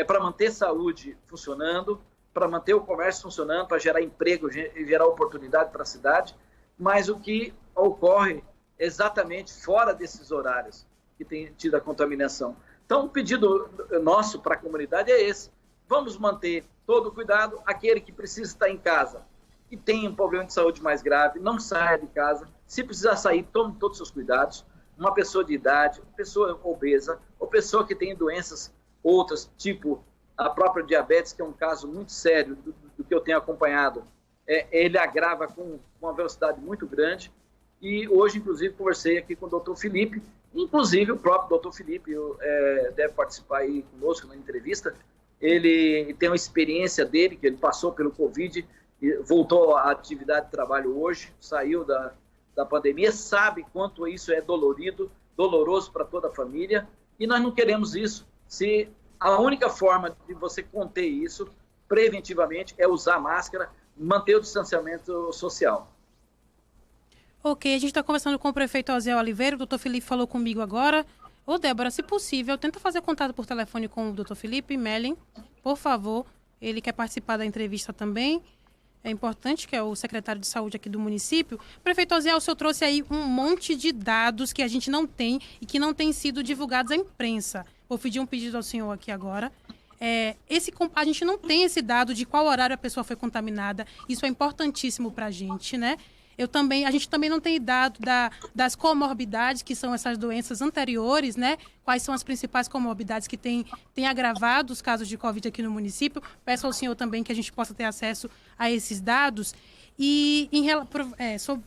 para manter saúde funcionando, para manter o comércio funcionando, para gerar emprego e gerar oportunidade para a cidade, mas o que ocorre exatamente fora desses horários que tem tido a contaminação. Então, o pedido nosso para a comunidade é esse. Vamos manter todo o cuidado. Aquele que precisa estar em casa e tem um problema de saúde mais grave, não saia de casa. Se precisar sair, tome todos os seus cuidados. Uma pessoa de idade, uma pessoa obesa, ou pessoa que tem doenças outras, tipo a própria diabetes, que é um caso muito sério do que eu tenho acompanhado. Ele agrava com uma velocidade muito grande. E hoje, inclusive, conversei aqui com o doutor Felipe, inclusive o próprio doutor Felipe deve participar aí conosco na entrevista. Ele tem uma experiência dele, que ele passou pelo Covid, e voltou à atividade de trabalho hoje, saiu da pandemia, sabe quanto isso é doloroso para toda a família, e nós não queremos isso. Se a única forma de você conter isso, preventivamente, é usar máscara, manter o distanciamento social. Ok, a gente está conversando com o prefeito Osiel Oliveira, o doutor Felipe falou comigo agora. Ô, Débora, se possível, tenta fazer contato por telefone com o doutor Felipe Melling, por favor. Ele quer participar da entrevista também. É importante, que é o secretário de saúde aqui do município. Prefeito Osiel, o senhor trouxe aí um monte de dados que a gente não tem e que não têm sido divulgados à imprensa. Vou pedir um pedido ao senhor aqui agora. A gente não tem esse dado de qual horário a pessoa foi contaminada. Isso é importantíssimo para a gente, né? A gente também não tem dado das comorbidades, que são essas doenças anteriores, né? Quais são as principais comorbidades que têm agravado os casos de Covid aqui no município. Peço ao senhor também que a gente possa ter acesso a esses dados. E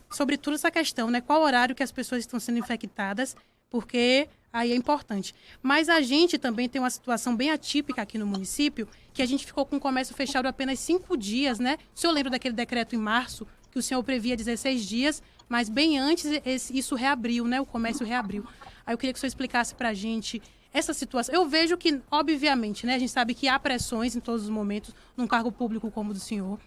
sobre toda essa questão, né? Qual horário que as pessoas estão sendo infectadas? Porque aí é importante. Mas a gente também tem uma situação bem atípica aqui no município, que a gente ficou com o comércio fechado apenas 5 dias, né? O senhor lembra daquele decreto em março, que o senhor previa 16 dias, mas bem antes isso reabriu, né? O comércio reabriu. Aí eu queria que o senhor explicasse para a gente essa situação. Eu vejo que, obviamente, né? A gente sabe que há pressões em todos os momentos, num cargo público como o do senhor.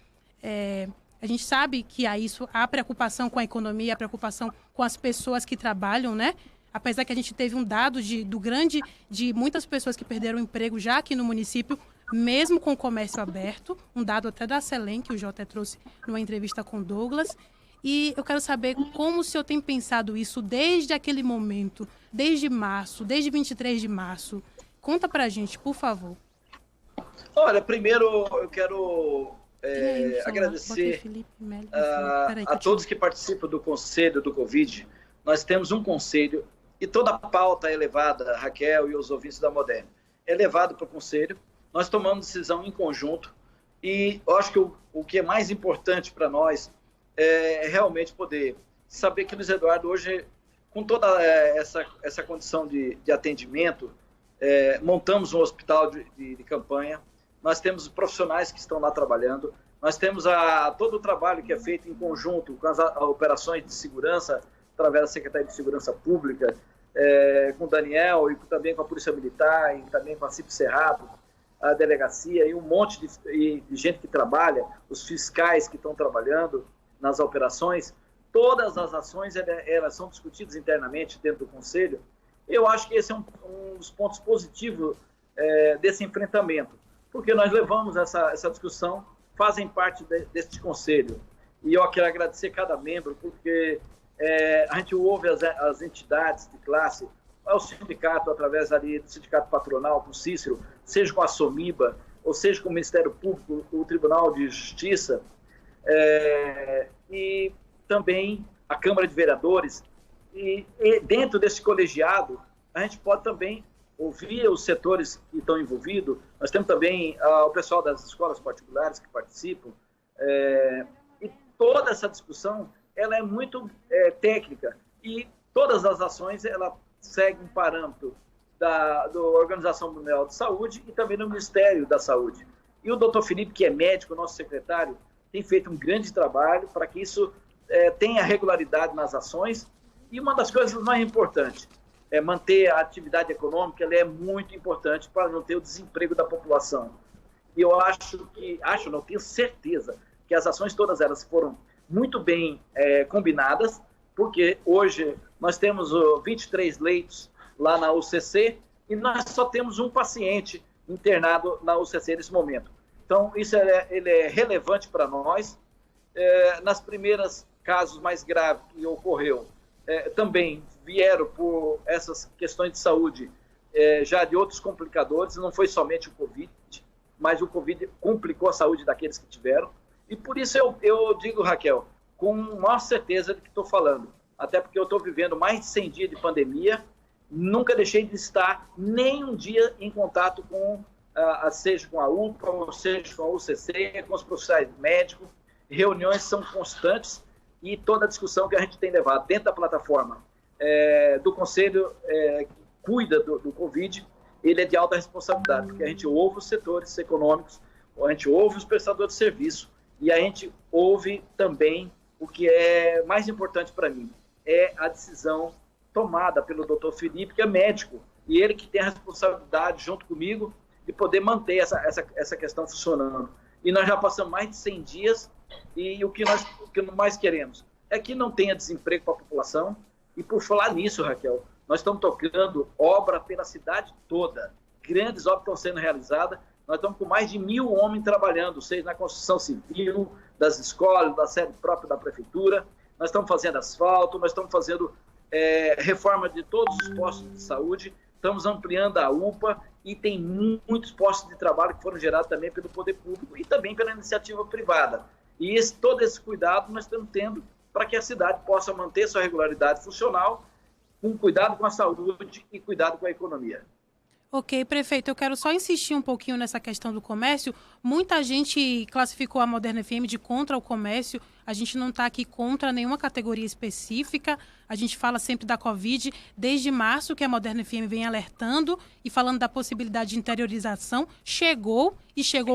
A gente sabe que há preocupação com a economia, a preocupação com as pessoas que trabalham, né? Apesar que a gente teve um dado de muitas pessoas que perderam o emprego já aqui no município, mesmo com o comércio aberto, um dado até da Selem, que o Jota trouxe numa entrevista com o Douglas. E eu quero saber como o senhor tem pensado isso desde aquele momento, desde março, desde 23 de março. Conta pra gente, por favor. Olha, primeiro eu quero agradecer a todos que participam do Conselho do Covid. Nós temos um conselho e toda a pauta é levada, Raquel e os ouvintes da Moderna, é levado para o conselho. Nós tomamos decisão em conjunto e eu acho que o que é mais importante para nós é realmente poder saber que Luiz Eduardo hoje, com toda essa condição de atendimento, montamos um hospital de campanha, nós temos profissionais que estão lá trabalhando, nós temos todo o trabalho que é feito em conjunto com as operações de segurança, através da Secretaria de Segurança Pública, com o Daniel e também com a Polícia Militar e também com a CIP Cerrado, a delegacia e um monte de gente que trabalha, os fiscais que estão trabalhando nas operações. Todas as ações elas são discutidas internamente dentro do Conselho. Eu acho que esse é um dos pontos positivos desse enfrentamento, porque nós levamos essa discussão, fazem parte deste Conselho. E eu quero agradecer cada membro, porque a gente ouve as entidades de classe, o sindicato, através ali do sindicato patronal, com o Cícero, seja com a Somiba, ou seja com o Ministério Público, o Tribunal de Justiça, e também a Câmara de Vereadores. E dentro desse colegiado, a gente pode também ouvir os setores que estão envolvidos. Nós temos também o pessoal das escolas particulares que participam. E toda essa discussão ela é muito técnica. E todas as ações ela seguem um parâmetro da Organização Mundial de Saúde e também do Ministério da Saúde. E o doutor Felipe, que é médico, nosso secretário, tem feito um grande trabalho para que isso tenha regularidade nas ações. E uma das coisas mais importantes é manter a atividade econômica, ela é muito importante para não ter o desemprego da população. E eu tenho certeza que as ações todas elas foram muito bem combinadas, porque hoje nós temos 23 leitos lá na UCC e nós só temos um paciente internado na UCC nesse momento. Então, isso ele é relevante para nós. Nas primeiras casos mais graves que ocorreu, também vieram por essas questões de saúde já de outros complicadores, não foi somente o Covid, mas o Covid complicou a saúde daqueles que tiveram. E por isso eu digo, Raquel, com maior certeza do que estou falando, até porque eu estou vivendo mais de 100 dias de pandemia, nunca deixei de estar nem um dia em contato seja com a UPA, ou seja com a UCC, com os profissionais médicos. Reuniões são constantes e toda a discussão que a gente tem levado dentro da plataforma do Conselho que cuida do Covid, ele é de alta responsabilidade, porque a gente ouve os setores econômicos, a gente ouve os prestadores de serviço e a gente ouve também o que é mais importante para mim, é a decisão tomada pelo doutor Felipe, que é médico, e ele que tem a responsabilidade, junto comigo, de poder manter essa questão funcionando. E nós já passamos mais de 100 dias, e o que nós mais queremos é que não tenha desemprego para a população. E por falar nisso, Raquel, nós estamos tocando obra pela cidade toda. Grandes obras estão sendo realizadas. Nós estamos com mais de 1.000 homens trabalhando, seja na construção civil, das escolas, da sede própria da prefeitura. Nós estamos fazendo asfalto, nós estamos fazendo reforma de todos os postos de saúde, estamos ampliando a UPA e tem muitos postos de trabalho que foram gerados também pelo poder público e também pela iniciativa privada. E todo esse cuidado nós estamos tendo para que a cidade possa manter sua regularidade funcional, com cuidado com a saúde e cuidado com a economia. Ok, prefeito, eu quero só insistir um pouquinho nessa questão do comércio. Muita gente classificou a Moderna FM de contra o comércio. A gente não está aqui contra nenhuma categoria específica. A gente fala sempre da Covid. Desde março que a Moderna FM vem alertando e falando da possibilidade de interiorização. Chegou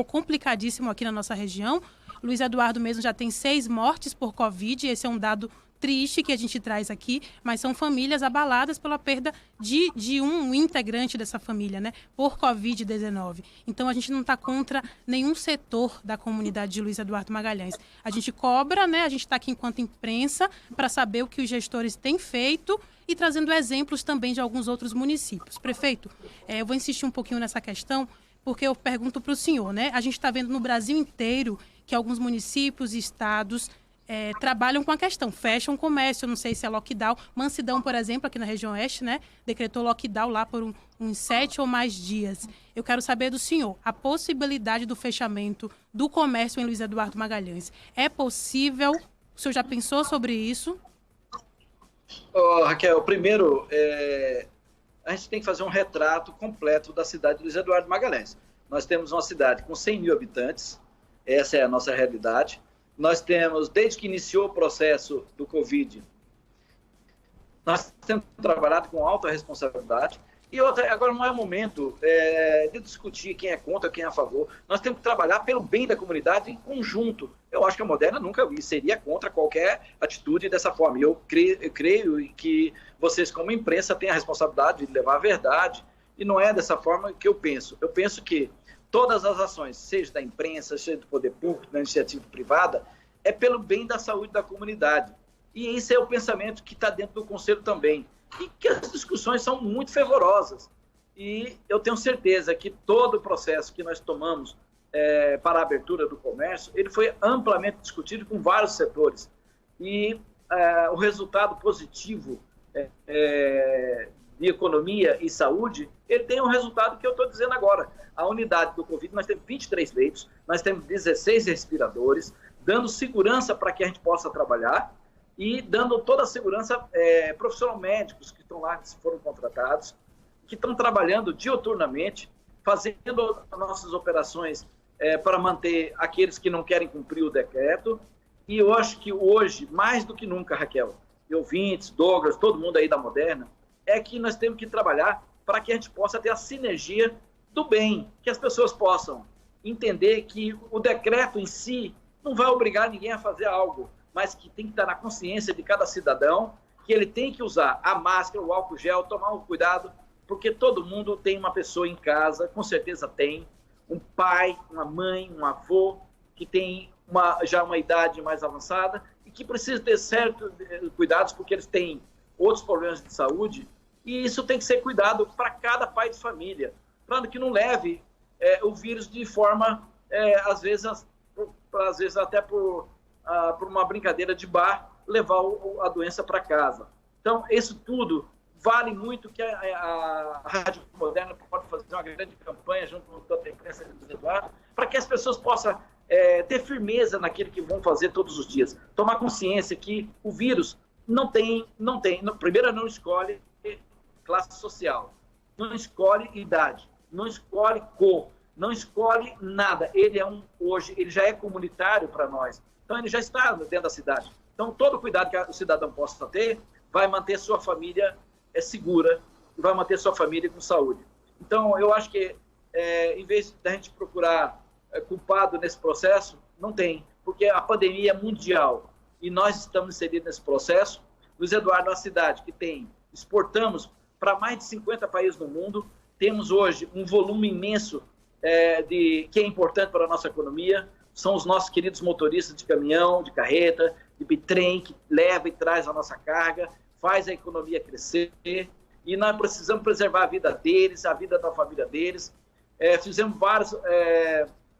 complicadíssimo aqui na nossa região. Luiz Eduardo mesmo já tem 6 mortes por Covid. Esse é um dado triste que a gente traz aqui, mas são famílias abaladas pela perda de um integrante dessa família, né, por Covid-19. Então, a gente não está contra nenhum setor da comunidade de Luiz Eduardo Magalhães. A gente cobra, né, a gente está aqui enquanto imprensa para saber o que os gestores têm feito e trazendo exemplos também de alguns outros municípios. Prefeito, eu vou insistir um pouquinho nessa questão, porque eu pergunto para o senhor, né, a gente está vendo no Brasil inteiro que alguns municípios e estados trabalham com a questão, fecham o comércio, não sei se é lockdown. Mansidão, por exemplo, aqui na região oeste, né, decretou lockdown lá por uns 7 ou mais dias. Eu quero saber do senhor, a possibilidade do fechamento do comércio em Luiz Eduardo Magalhães. É possível? O senhor já pensou sobre isso? Raquel, primeiro, a gente tem que fazer um retrato completo da cidade de Luiz Eduardo Magalhães. Nós temos uma cidade com 100 mil habitantes, essa é a nossa realidade. Nós temos, desde que iniciou o processo do Covid, nós temos trabalhado com alta responsabilidade. E outra, agora não é o momento de discutir quem é contra, quem é a favor. Nós temos que trabalhar pelo bem da comunidade em conjunto. Eu acho que a Moderna nunca seria contra qualquer atitude dessa forma. E eu creio que vocês, como imprensa, têm a responsabilidade de levar a verdade. E não é dessa forma que eu penso. Eu penso que todas as ações, seja da imprensa, seja do poder público, da iniciativa privada, é pelo bem da saúde da comunidade. E esse é o pensamento que está dentro do Conselho também. E que as discussões são muito fervorosas. E eu tenho certeza que todo o processo que nós tomamos para a abertura do comércio, ele foi amplamente discutido com vários setores. E o resultado positivo de economia e saúde, ele tem um resultado que eu estou dizendo agora. A unidade do Covid, nós temos 23 leitos, nós temos 16 respiradores, dando segurança para que a gente possa trabalhar e dando toda a segurança profissional médicos que estão lá, que foram contratados, que estão trabalhando diuturnamente, fazendo as nossas operações para manter aqueles que não querem cumprir o decreto. E eu acho que hoje, mais do que nunca, Raquel, e ouvintes, Douglas, todo mundo aí da Moderna, é que nós temos que trabalhar para que a gente possa ter a sinergia do bem, que as pessoas possam entender que o decreto em si não vai obrigar ninguém a fazer algo, mas que tem que estar na consciência de cada cidadão, que ele tem que usar a máscara, o álcool gel, tomar um cuidado, porque todo mundo tem uma pessoa em casa, com certeza tem, um pai, uma mãe, um avô, que tem já uma idade mais avançada e que precisa ter certos cuidados, porque eles têm outros problemas de saúde, e isso tem que ser cuidado para cada pai de família, para que não leve o vírus de forma, às vezes até por uma brincadeira de bar, levar a doença para casa. Então, isso tudo vale muito que a Rádio Moderna pode fazer uma grande campanha junto com toda a imprensa de Luiz Eduardo, para que as pessoas possam ter firmeza naquilo que vão fazer todos os dias. Tomar consciência que o vírus primeiro, não escolhe classe social, não escolhe idade, não escolhe cor, não escolhe nada. Hoje ele já é comunitário para nós. Então, ele já está dentro da cidade. Então, todo o cuidado que o cidadão possa ter vai manter sua família segura e vai manter sua família com saúde. Então, eu acho que, em vez da gente procurar culpado nesse processo, não tem, porque a pandemia é mundial e nós estamos inseridos nesse processo. Luiz Eduardo é uma cidade que exportamos para mais de 50 países no mundo, temos hoje um volume imenso que é importante para a nossa economia, são os nossos queridos motoristas de caminhão, de carreta, de bitrem, que leva e traz a nossa carga, faz a economia crescer, e nós precisamos preservar a vida deles, a vida da família deles. Fizemos vários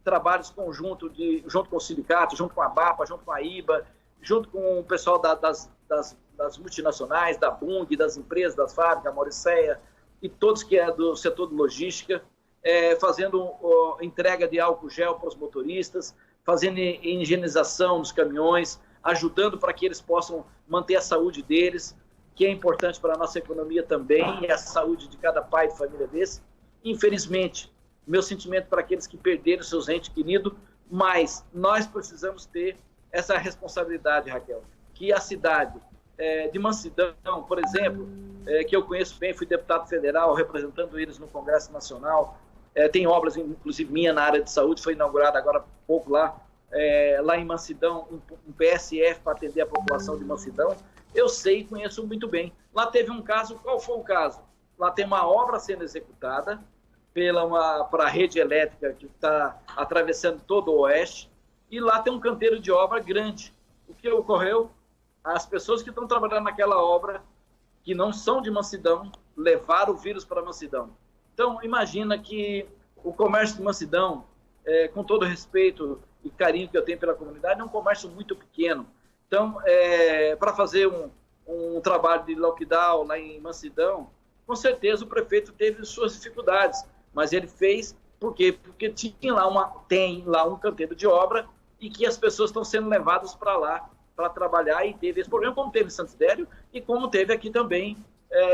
trabalhos conjuntos, junto com o sindicato, junto com a BAPA, junto com a IBA, junto com o pessoal das multinacionais, da Bung, das empresas, das fábricas, a Mauricéia, e todos que é do setor de logística, fazendo entrega de álcool gel para os motoristas, fazendo higienização nos caminhões, ajudando para que eles possam manter a saúde deles, que é importante para a nossa economia também, e a saúde de cada pai de família desse. Infelizmente, meu sentimento para aqueles que perderam seus entes queridos, mas nós precisamos ter essa responsabilidade, Raquel, que a cidade de Mansidão, por exemplo, que eu conheço bem, fui deputado federal, representando eles no Congresso Nacional, tem obras, inclusive minha, na área de saúde, foi inaugurada agora há pouco lá em Mansidão, um PSF para atender a população de Mansidão. Eu sei e conheço muito bem. Lá teve um caso, qual foi o caso? Lá tem uma obra sendo executada para a rede elétrica que está atravessando todo o oeste, e lá tem um canteiro de obra grande. O que ocorreu? As pessoas que estão trabalhando naquela obra, que não são de Mansidão, levaram o vírus para Mansidão. Então, imagina que o comércio de Mansidão, com todo o respeito e carinho que eu tenho pela comunidade, é um comércio muito pequeno. Então, para fazer um trabalho de lockdown lá em Mansidão, com certeza o prefeito teve suas dificuldades, mas ele fez por quê? Porque tem lá um canteiro de obra e que as pessoas estão sendo levadas para lá para trabalhar, e teve esse problema, como teve em Santo Sidério e como teve aqui também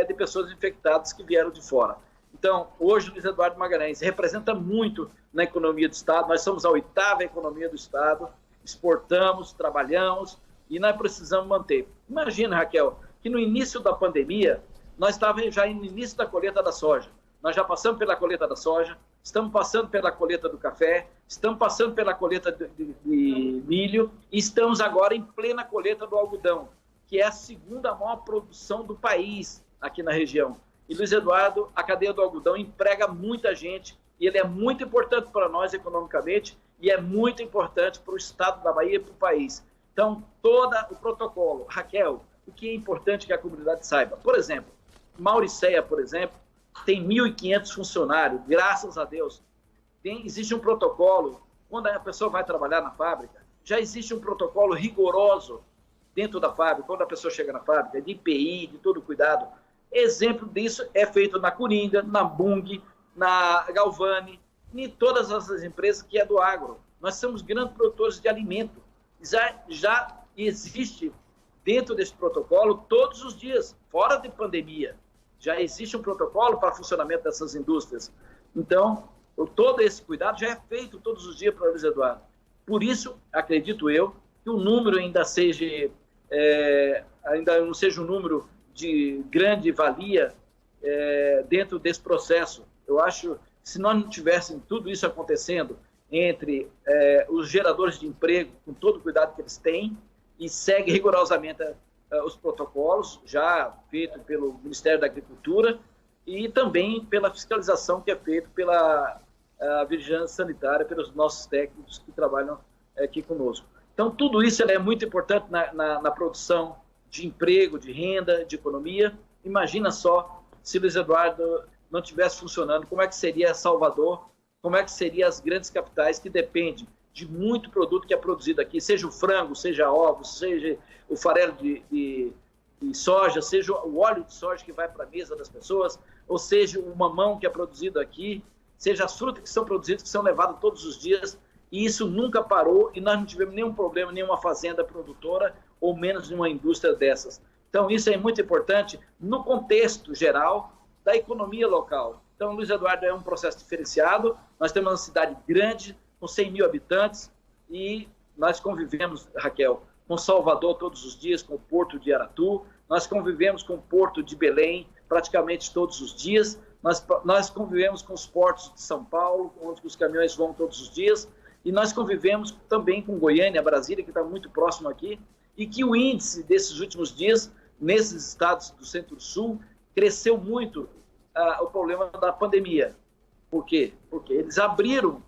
de pessoas infectadas que vieram de fora. Então, hoje o Luiz Eduardo Magalhães representa muito na economia do Estado. Nós somos a 8ª economia do Estado, exportamos, trabalhamos e nós precisamos manter. Imagina, Raquel, que no início da pandemia, nós estávamos já no início da colheita da soja. Nós já passamos pela colheita da soja, estamos passando pela colheita do café, estamos passando pela colheita de milho e estamos agora em plena colheita do algodão, que é a 2ª maior produção do país aqui na região. E Luiz Eduardo, a cadeia do algodão emprega muita gente e ele é muito importante para nós economicamente e é muito importante para o estado da Bahia e para o país. Então, todo o protocolo, Raquel, o que é importante que a comunidade saiba. Por exemplo, Mauricéia, por exemplo, tem 1.500 funcionários, graças a Deus. Existe um protocolo, quando a pessoa vai trabalhar na fábrica, já existe um protocolo rigoroso dentro da fábrica, quando a pessoa chega na fábrica, de IPI, de todo cuidado. Exemplo disso é feito na Coringa, na Bung, na Galvani, em todas essas empresas que é do agro. Nós somos grandes produtores de alimento. Já existe dentro desse protocolo todos os dias, fora de pandemia. Já existe um protocolo para funcionamento dessas indústrias. Então, todo esse cuidado já é feito todos os dias para o Luiz Eduardo. Por isso, acredito eu, que o número ainda não seja um número de grande valia dentro desse processo. Eu acho que se nós não tivéssemos tudo isso acontecendo entre os geradores de emprego, com todo o cuidado que eles têm, e segue rigorosamente os protocolos já feitos pelo Ministério da Agricultura e também pela fiscalização que é feita pela vigilância sanitária, pelos nossos técnicos que trabalham aqui conosco. Então, tudo isso é muito importante na produção de emprego, de renda, de economia. Imagina só se Luiz Eduardo não estivesse funcionando, como é que seria Salvador, como é que seriam as grandes capitais que dependem de muito produto que é produzido aqui, seja o frango, seja ovos, seja o farelo de soja, seja o óleo de soja que vai para a mesa das pessoas, ou seja o mamão que é produzido aqui, seja as frutas que são produzidas, que são levadas todos os dias, e isso nunca parou, e nós não tivemos nenhum problema, nenhuma fazenda produtora, ou menos nenhuma indústria dessas. Então, isso é muito importante no contexto geral da economia local. Então, Luiz Eduardo é um processo diferenciado, nós temos uma cidade grande, com 100 mil habitantes, e nós convivemos, Raquel, com Salvador todos os dias, com o Porto de Aratu, nós convivemos com o Porto de Belém praticamente todos os dias, nós convivemos com os portos de São Paulo, onde os caminhões vão todos os dias, e nós convivemos também com Goiânia, Brasília, que está muito próximo aqui, e que o índice desses últimos dias, nesses estados do Centro-Sul, cresceu muito o problema da pandemia. Por quê? Porque eles abriram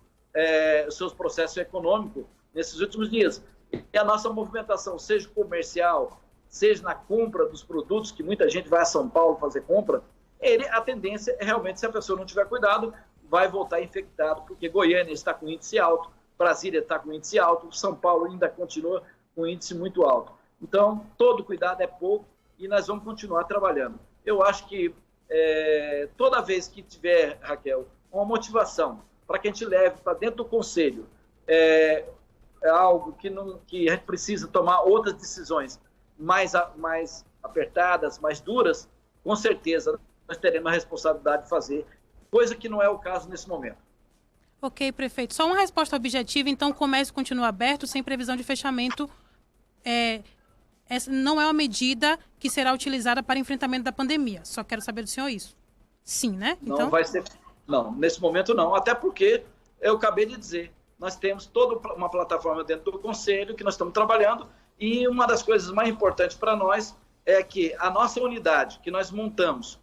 os seus processos econômicos nesses últimos dias. E a nossa movimentação, seja comercial, seja na compra dos produtos, que muita gente vai a São Paulo fazer compra, a tendência é realmente, se a pessoa não tiver cuidado, vai voltar infectado, porque Goiânia está com índice alto, Brasília está com índice alto, São Paulo ainda continua com índice muito alto. Então, todo cuidado é pouco e nós vamos continuar trabalhando. Eu acho que toda vez que tiver, Raquel, uma motivação para que a gente leve para dentro do Conselho é algo que a gente precisa tomar outras decisões mais apertadas, mais duras, com certeza nós teremos a responsabilidade de fazer coisa que não é o caso nesse momento. Ok, prefeito. Só uma resposta objetiva, então o comércio continua aberto sem previsão de fechamento. Essa não é uma medida que será utilizada para enfrentamento da pandemia. Só quero saber do senhor isso. Sim, né? Não então... vai ser. Não, nesse momento não. Até porque eu acabei de dizer, nós temos toda uma plataforma dentro do Conselho que nós estamos trabalhando e uma das coisas mais importantes para nós é que a nossa unidade que nós montamos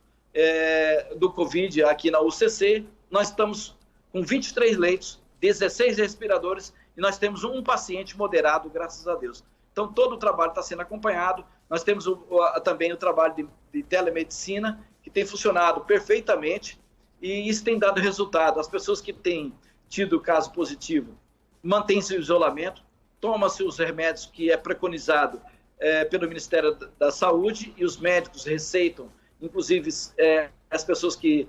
do Covid aqui na UCC, nós estamos com 23 leitos, 16 respiradores e nós temos um paciente moderado, graças a Deus. Então, todo o trabalho está sendo acompanhado. Nós temos também o trabalho de telemedicina, que tem funcionado perfeitamente, e isso tem dado resultado. As pessoas que têm tido caso positivo mantêm seu isolamento, tomam-se os remédios que é preconizado pelo Ministério da Saúde, e os médicos receitam, inclusive as pessoas que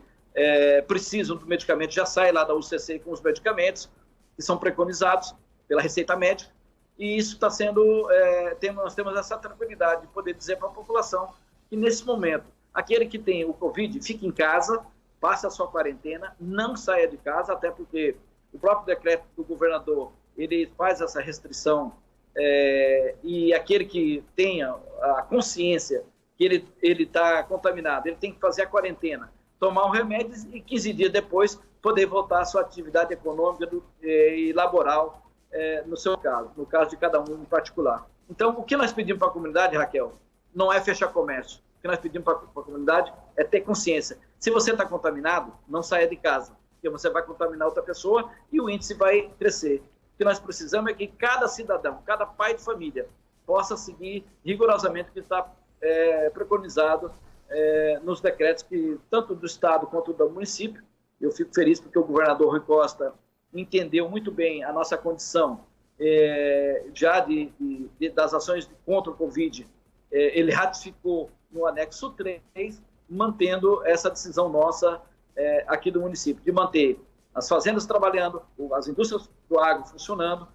precisam do medicamento já saem lá da UCC com os medicamentos, que são preconizados pela receita médica. E isso está sendo, nós temos essa tranquilidade de poder dizer para a população que nesse momento, aquele que tem o Covid, fique em casa, passe a sua quarentena, não saia de casa, até porque o próprio decreto do governador, ele faz essa restrição, e aquele que tenha a consciência que ele está contaminado, ele tem que fazer a quarentena, tomar um remédio e 15 dias depois poder voltar à sua atividade econômica e laboral, no seu caso, no caso de cada um em particular. Então, o que nós pedimos para a comunidade, Raquel, não é fechar comércio. O que nós pedimos para a comunidade é ter consciência. Se você está contaminado, não saia de casa, porque você vai contaminar outra pessoa e o índice vai crescer. O que nós precisamos é que cada cidadão, cada pai de família, possa seguir rigorosamente o que está preconizado nos decretos, que tanto do Estado quanto do município. Eu fico feliz porque o governador Rui Costa entendeu muito bem a nossa condição já das ações contra o Covid. Ele ratificou no anexo 3, mantendo essa decisão nossa aqui do município, de manter as fazendas trabalhando, as indústrias do agro funcionando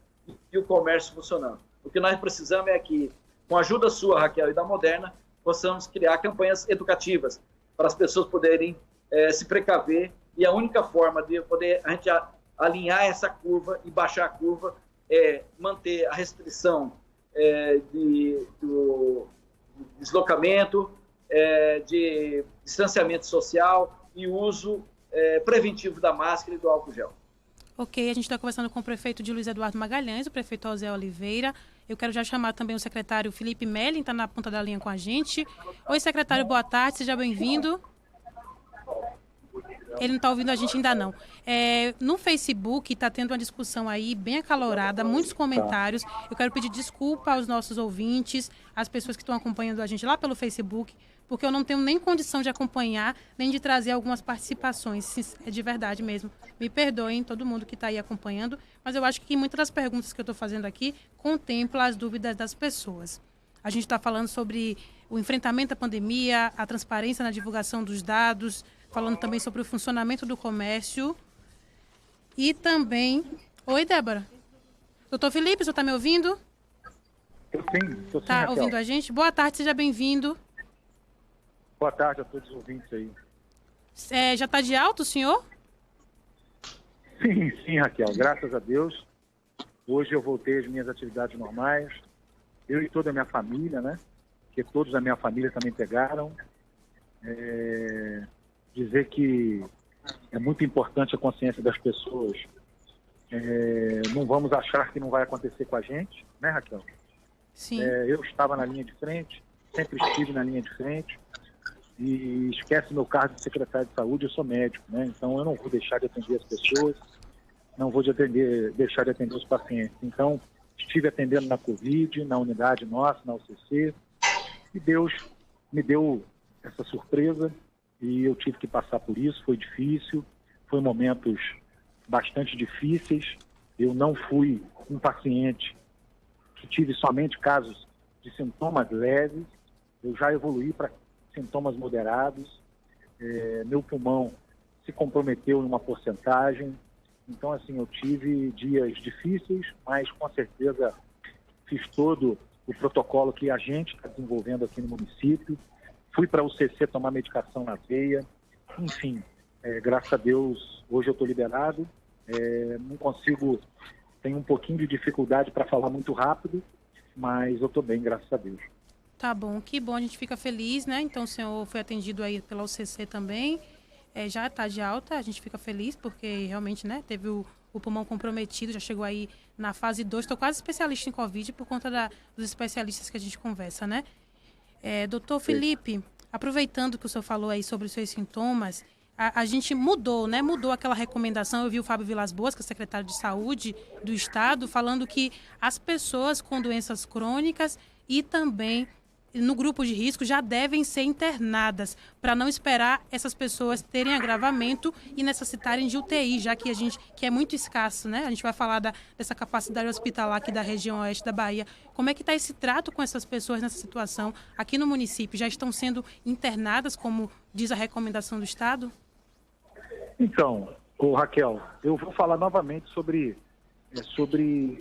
e o comércio funcionando. O que nós precisamos é que, com a ajuda sua, Raquel, e da Moderna, possamos criar campanhas educativas para as pessoas poderem se precaver, e a única forma de poder a gente alinhar essa curva e baixar a curva é manter a restrição do deslocamento, de distanciamento social e uso preventivo da máscara e do álcool gel. Ok, a gente está conversando com o prefeito de Luiz Eduardo Magalhães, o prefeito José Oliveira. Eu quero já chamar também o secretário Felipe Melling, está na ponta da linha com a gente. Oi, secretário, boa tarde, seja bem-vindo. Ele não está ouvindo a gente ainda não. No Facebook está tendo uma discussão aí bem acalorada, muitos comentários. Eu quero pedir desculpa aos nossos ouvintes, às pessoas que estão acompanhando a gente lá pelo Facebook, porque eu não tenho nem condição de acompanhar, nem de trazer algumas participações. É de verdade mesmo. Me perdoem todo mundo que está aí acompanhando, mas eu acho que muitas das perguntas que eu estou fazendo aqui contemplam as dúvidas das pessoas. A gente está falando sobre o enfrentamento da pandemia, a transparência na divulgação dos dados, falando também sobre o funcionamento do comércio e também... Oi, Débora. Doutor Felipe, o senhor está me ouvindo? Estou sim, Está ouvindo a gente? Boa tarde, seja bem-vindo. Boa tarde a todos os ouvintes aí. Já está de alta o senhor? Sim, Raquel, graças a Deus. Hoje eu voltei às minhas atividades normais. Eu e toda a minha família, né? Porque todos da minha família também pegaram. Dizer que é muito importante a consciência das pessoas. Não vamos achar que não vai acontecer com a gente, né, Raquel? Sim. Eu estava na linha de frente, sempre estive na linha de frente, e esquece meu cargo de secretário de saúde, eu sou médico, né? Então eu não vou deixar de atender as pessoas, não vou deixar de atender os pacientes. Então, estive atendendo na Covid, na unidade nossa, na UCC, e Deus me deu essa surpresa, e eu tive que passar por isso, foi difícil, foi momentos bastante difíceis. Eu não fui um paciente que tive somente casos de sintomas leves, eu já evoluí para sintomas moderados, meu pulmão se comprometeu em uma porcentagem, então assim, eu tive dias difíceis, mas com certeza fiz todo o protocolo que a gente está desenvolvendo aqui no município, fui para o UCC tomar medicação na veia, enfim, Graças a Deus, hoje eu estou liberado. Não consigo, tenho um pouquinho de dificuldade para falar muito rápido, mas eu estou bem, graças a Deus. Tá bom, que bom, a gente fica feliz, né? Então o senhor foi atendido aí pela UCC também, já está de alta, a gente fica feliz porque realmente, né, teve o pulmão comprometido, já chegou aí na fase 2, estou quase especialista em Covid por conta dos especialistas que a gente conversa, né? Doutor Felipe, aproveitando que o senhor falou aí sobre os seus sintomas, a gente mudou, né? Mudou aquela recomendação. Eu vi o Fábio Vilas Boas, que é secretário de Saúde do Estado, falando que as pessoas com doenças crônicas e também no grupo de risco já devem ser internadas, para não esperar essas pessoas terem agravamento e necessitarem de UTI, já que que é muito escasso, né? A gente vai falar dessa capacidade hospitalar aqui da região oeste da Bahia. Como é que está esse trato com essas pessoas nessa situação aqui no município? Já estão sendo internadas, como diz a recomendação do Estado? Então, Raquel, eu vou falar novamente sobre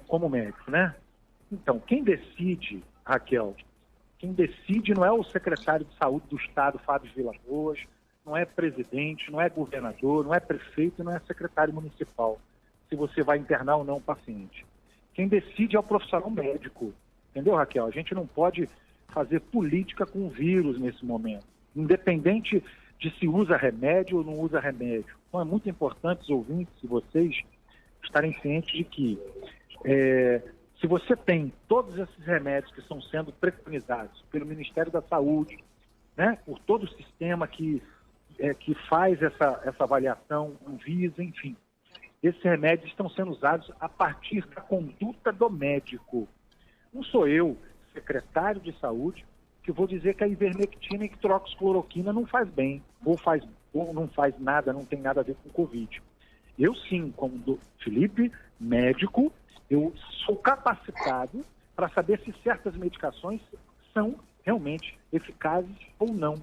como médico, né? Então, quem decide, Raquel, quem decide não é o secretário de saúde do Estado, Fábio Vilas Boas, não é presidente, não é governador, não é prefeito, não é secretário municipal, se você vai internar ou não o paciente. Quem decide é o profissional médico, entendeu, Raquel? A gente não pode fazer política com o vírus nesse momento, independente de se usa remédio ou não usa remédio. Então é muito importante, os ouvintes e vocês, estarem cientes de que se você tem todos esses remédios que estão sendo preconizados pelo Ministério da Saúde, né, por todo o sistema que faz essa avaliação, Anvisa, enfim, esses remédios estão sendo usados a partir da conduta do médico. Não sou eu, secretário de saúde, que vou dizer que a ivermectina e que hidroxicloroquina não faz bem, ou não faz nada, não tem nada a ver com Covid. Eu sim, como do Felipe, médico, eu sou capacitado para saber se certas medicações são realmente eficazes ou não.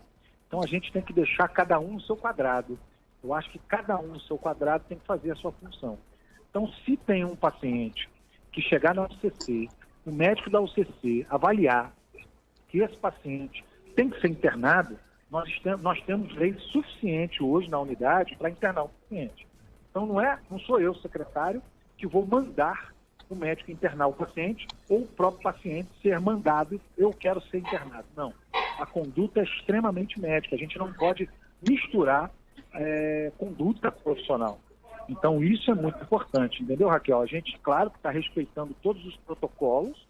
Então a gente tem que deixar cada um no seu quadrado. Eu acho que cada um no seu quadrado tem que fazer a sua função. Então, se tem um paciente que chegar na UCC, o médico da UCC avaliar que esse paciente tem que ser internado, nós temos lei suficiente hoje na unidade para internar o paciente. Então não sou eu, secretário, que vou mandar o médico internar o paciente ou o próprio paciente ser mandado, eu quero ser internado. Não. A conduta é extremamente médica. A gente não pode misturar conduta profissional. Então isso é muito importante, entendeu, Raquel? A gente, claro, que está respeitando todos os protocolos,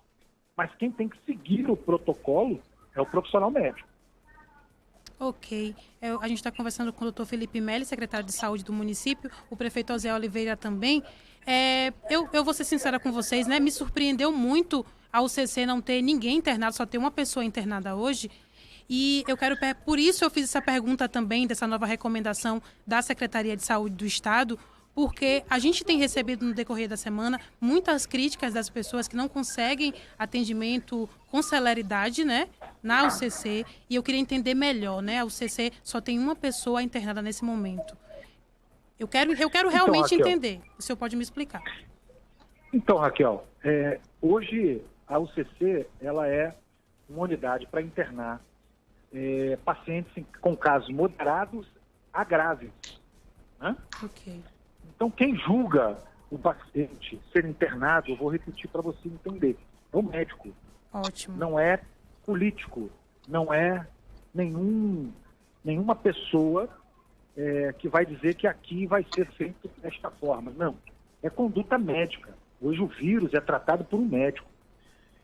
mas quem tem que seguir o protocolo é o profissional médico. Ok. A gente está conversando com o doutor Felipe Meli, secretário de Saúde do município, o prefeito Osé Oliveira também. Eu vou ser sincera com vocês, né? Me surpreendeu muito a UCC não ter ninguém internado, só ter uma pessoa internada hoje. E por isso eu fiz essa pergunta também, dessa nova recomendação da Secretaria de Saúde do Estado, porque a gente tem recebido no decorrer da semana muitas críticas das pessoas que não conseguem atendimento com celeridade, né, na UCC, e eu queria entender melhor, né, a UCC só tem uma pessoa internada nesse momento. Eu quero realmente entender, o senhor pode me explicar. Então, Raquel, hoje a UCC ela é uma unidade para internar pacientes com casos moderados a graves, né? Ok. Então, quem julga o paciente ser internado, eu vou repetir para você entender, é o médico. Ótimo. Não é político, não é nenhuma pessoa que vai dizer que aqui vai ser feito desta forma. Não, é conduta médica. Hoje o vírus é tratado por um médico.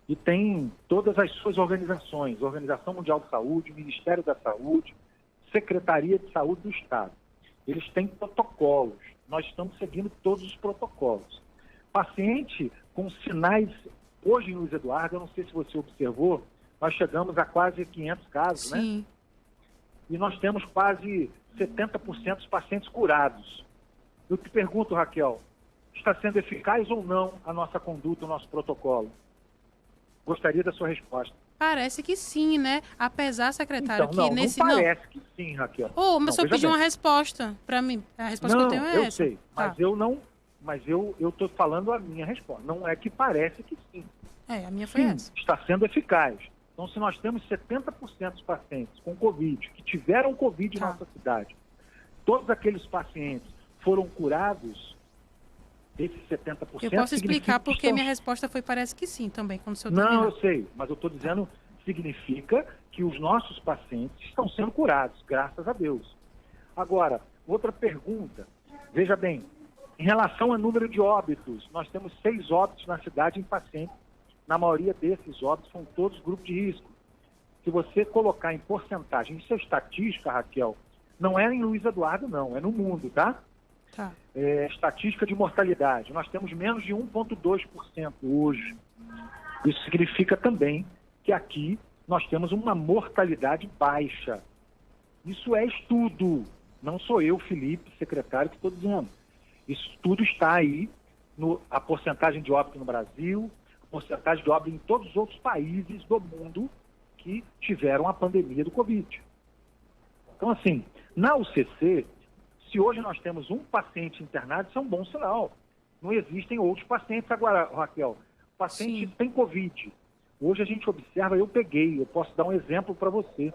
E tem todas as suas organizações, Organização Mundial de Saúde, Ministério da Saúde, Secretaria de Saúde do Estado. Eles têm protocolos. Nós estamos seguindo todos os protocolos. Paciente com sinais, hoje, Luiz Eduardo, eu não sei se você observou, nós chegamos a quase 500 casos, Sim. né? E nós temos quase 70% dos pacientes curados. Eu te pergunto, Raquel, está sendo eficaz ou não a nossa conduta, o nosso protocolo? Gostaria da sua resposta. Parece que sim, né? Apesar, secretário, então, que nesse... Não parece que sim, Raquel. Mas o senhor pediu uma resposta para mim. A resposta que eu tenho é essa. Eu sei, mas eu não... Mas eu estou falando a minha resposta. Não é que parece que sim. A minha foi essa. Está sendo eficaz. Então, se nós temos 70% dos pacientes com Covid, que tiveram Covid em nossa cidade, todos aqueles pacientes foram curados, esses 70%... Eu posso explicar porque estão... minha resposta parece que sim também, quando o senhor Não, terminar. eu sei, mas eu estou dizendo, significa que os nossos pacientes estão sendo curados, graças a Deus. Agora, outra pergunta, veja bem, em relação ao número de óbitos, nós temos 6 óbitos na cidade em pacientes, na maioria desses óbitos são todos grupos de risco. Se você colocar em porcentagem, isso é estatística, Raquel, não é em Luiz Eduardo não, é no mundo, tá? Tá. Estatística de mortalidade, nós temos menos de 1,2% hoje. Isso significa também que aqui nós temos uma mortalidade baixa. Isso é estudo, não sou eu, Felipe, secretário, que estou dizendo. Isso tudo está aí, a porcentagem de óbito no Brasil, a porcentagem de óbito em todos os outros países do mundo que tiveram a pandemia do Covid. Então, assim, na UCC, se hoje nós temos um paciente internado, isso é um bom sinal. Não existem outros pacientes. Agora, Raquel, o paciente tem Covid. Hoje a gente observa, eu posso dar um exemplo para você.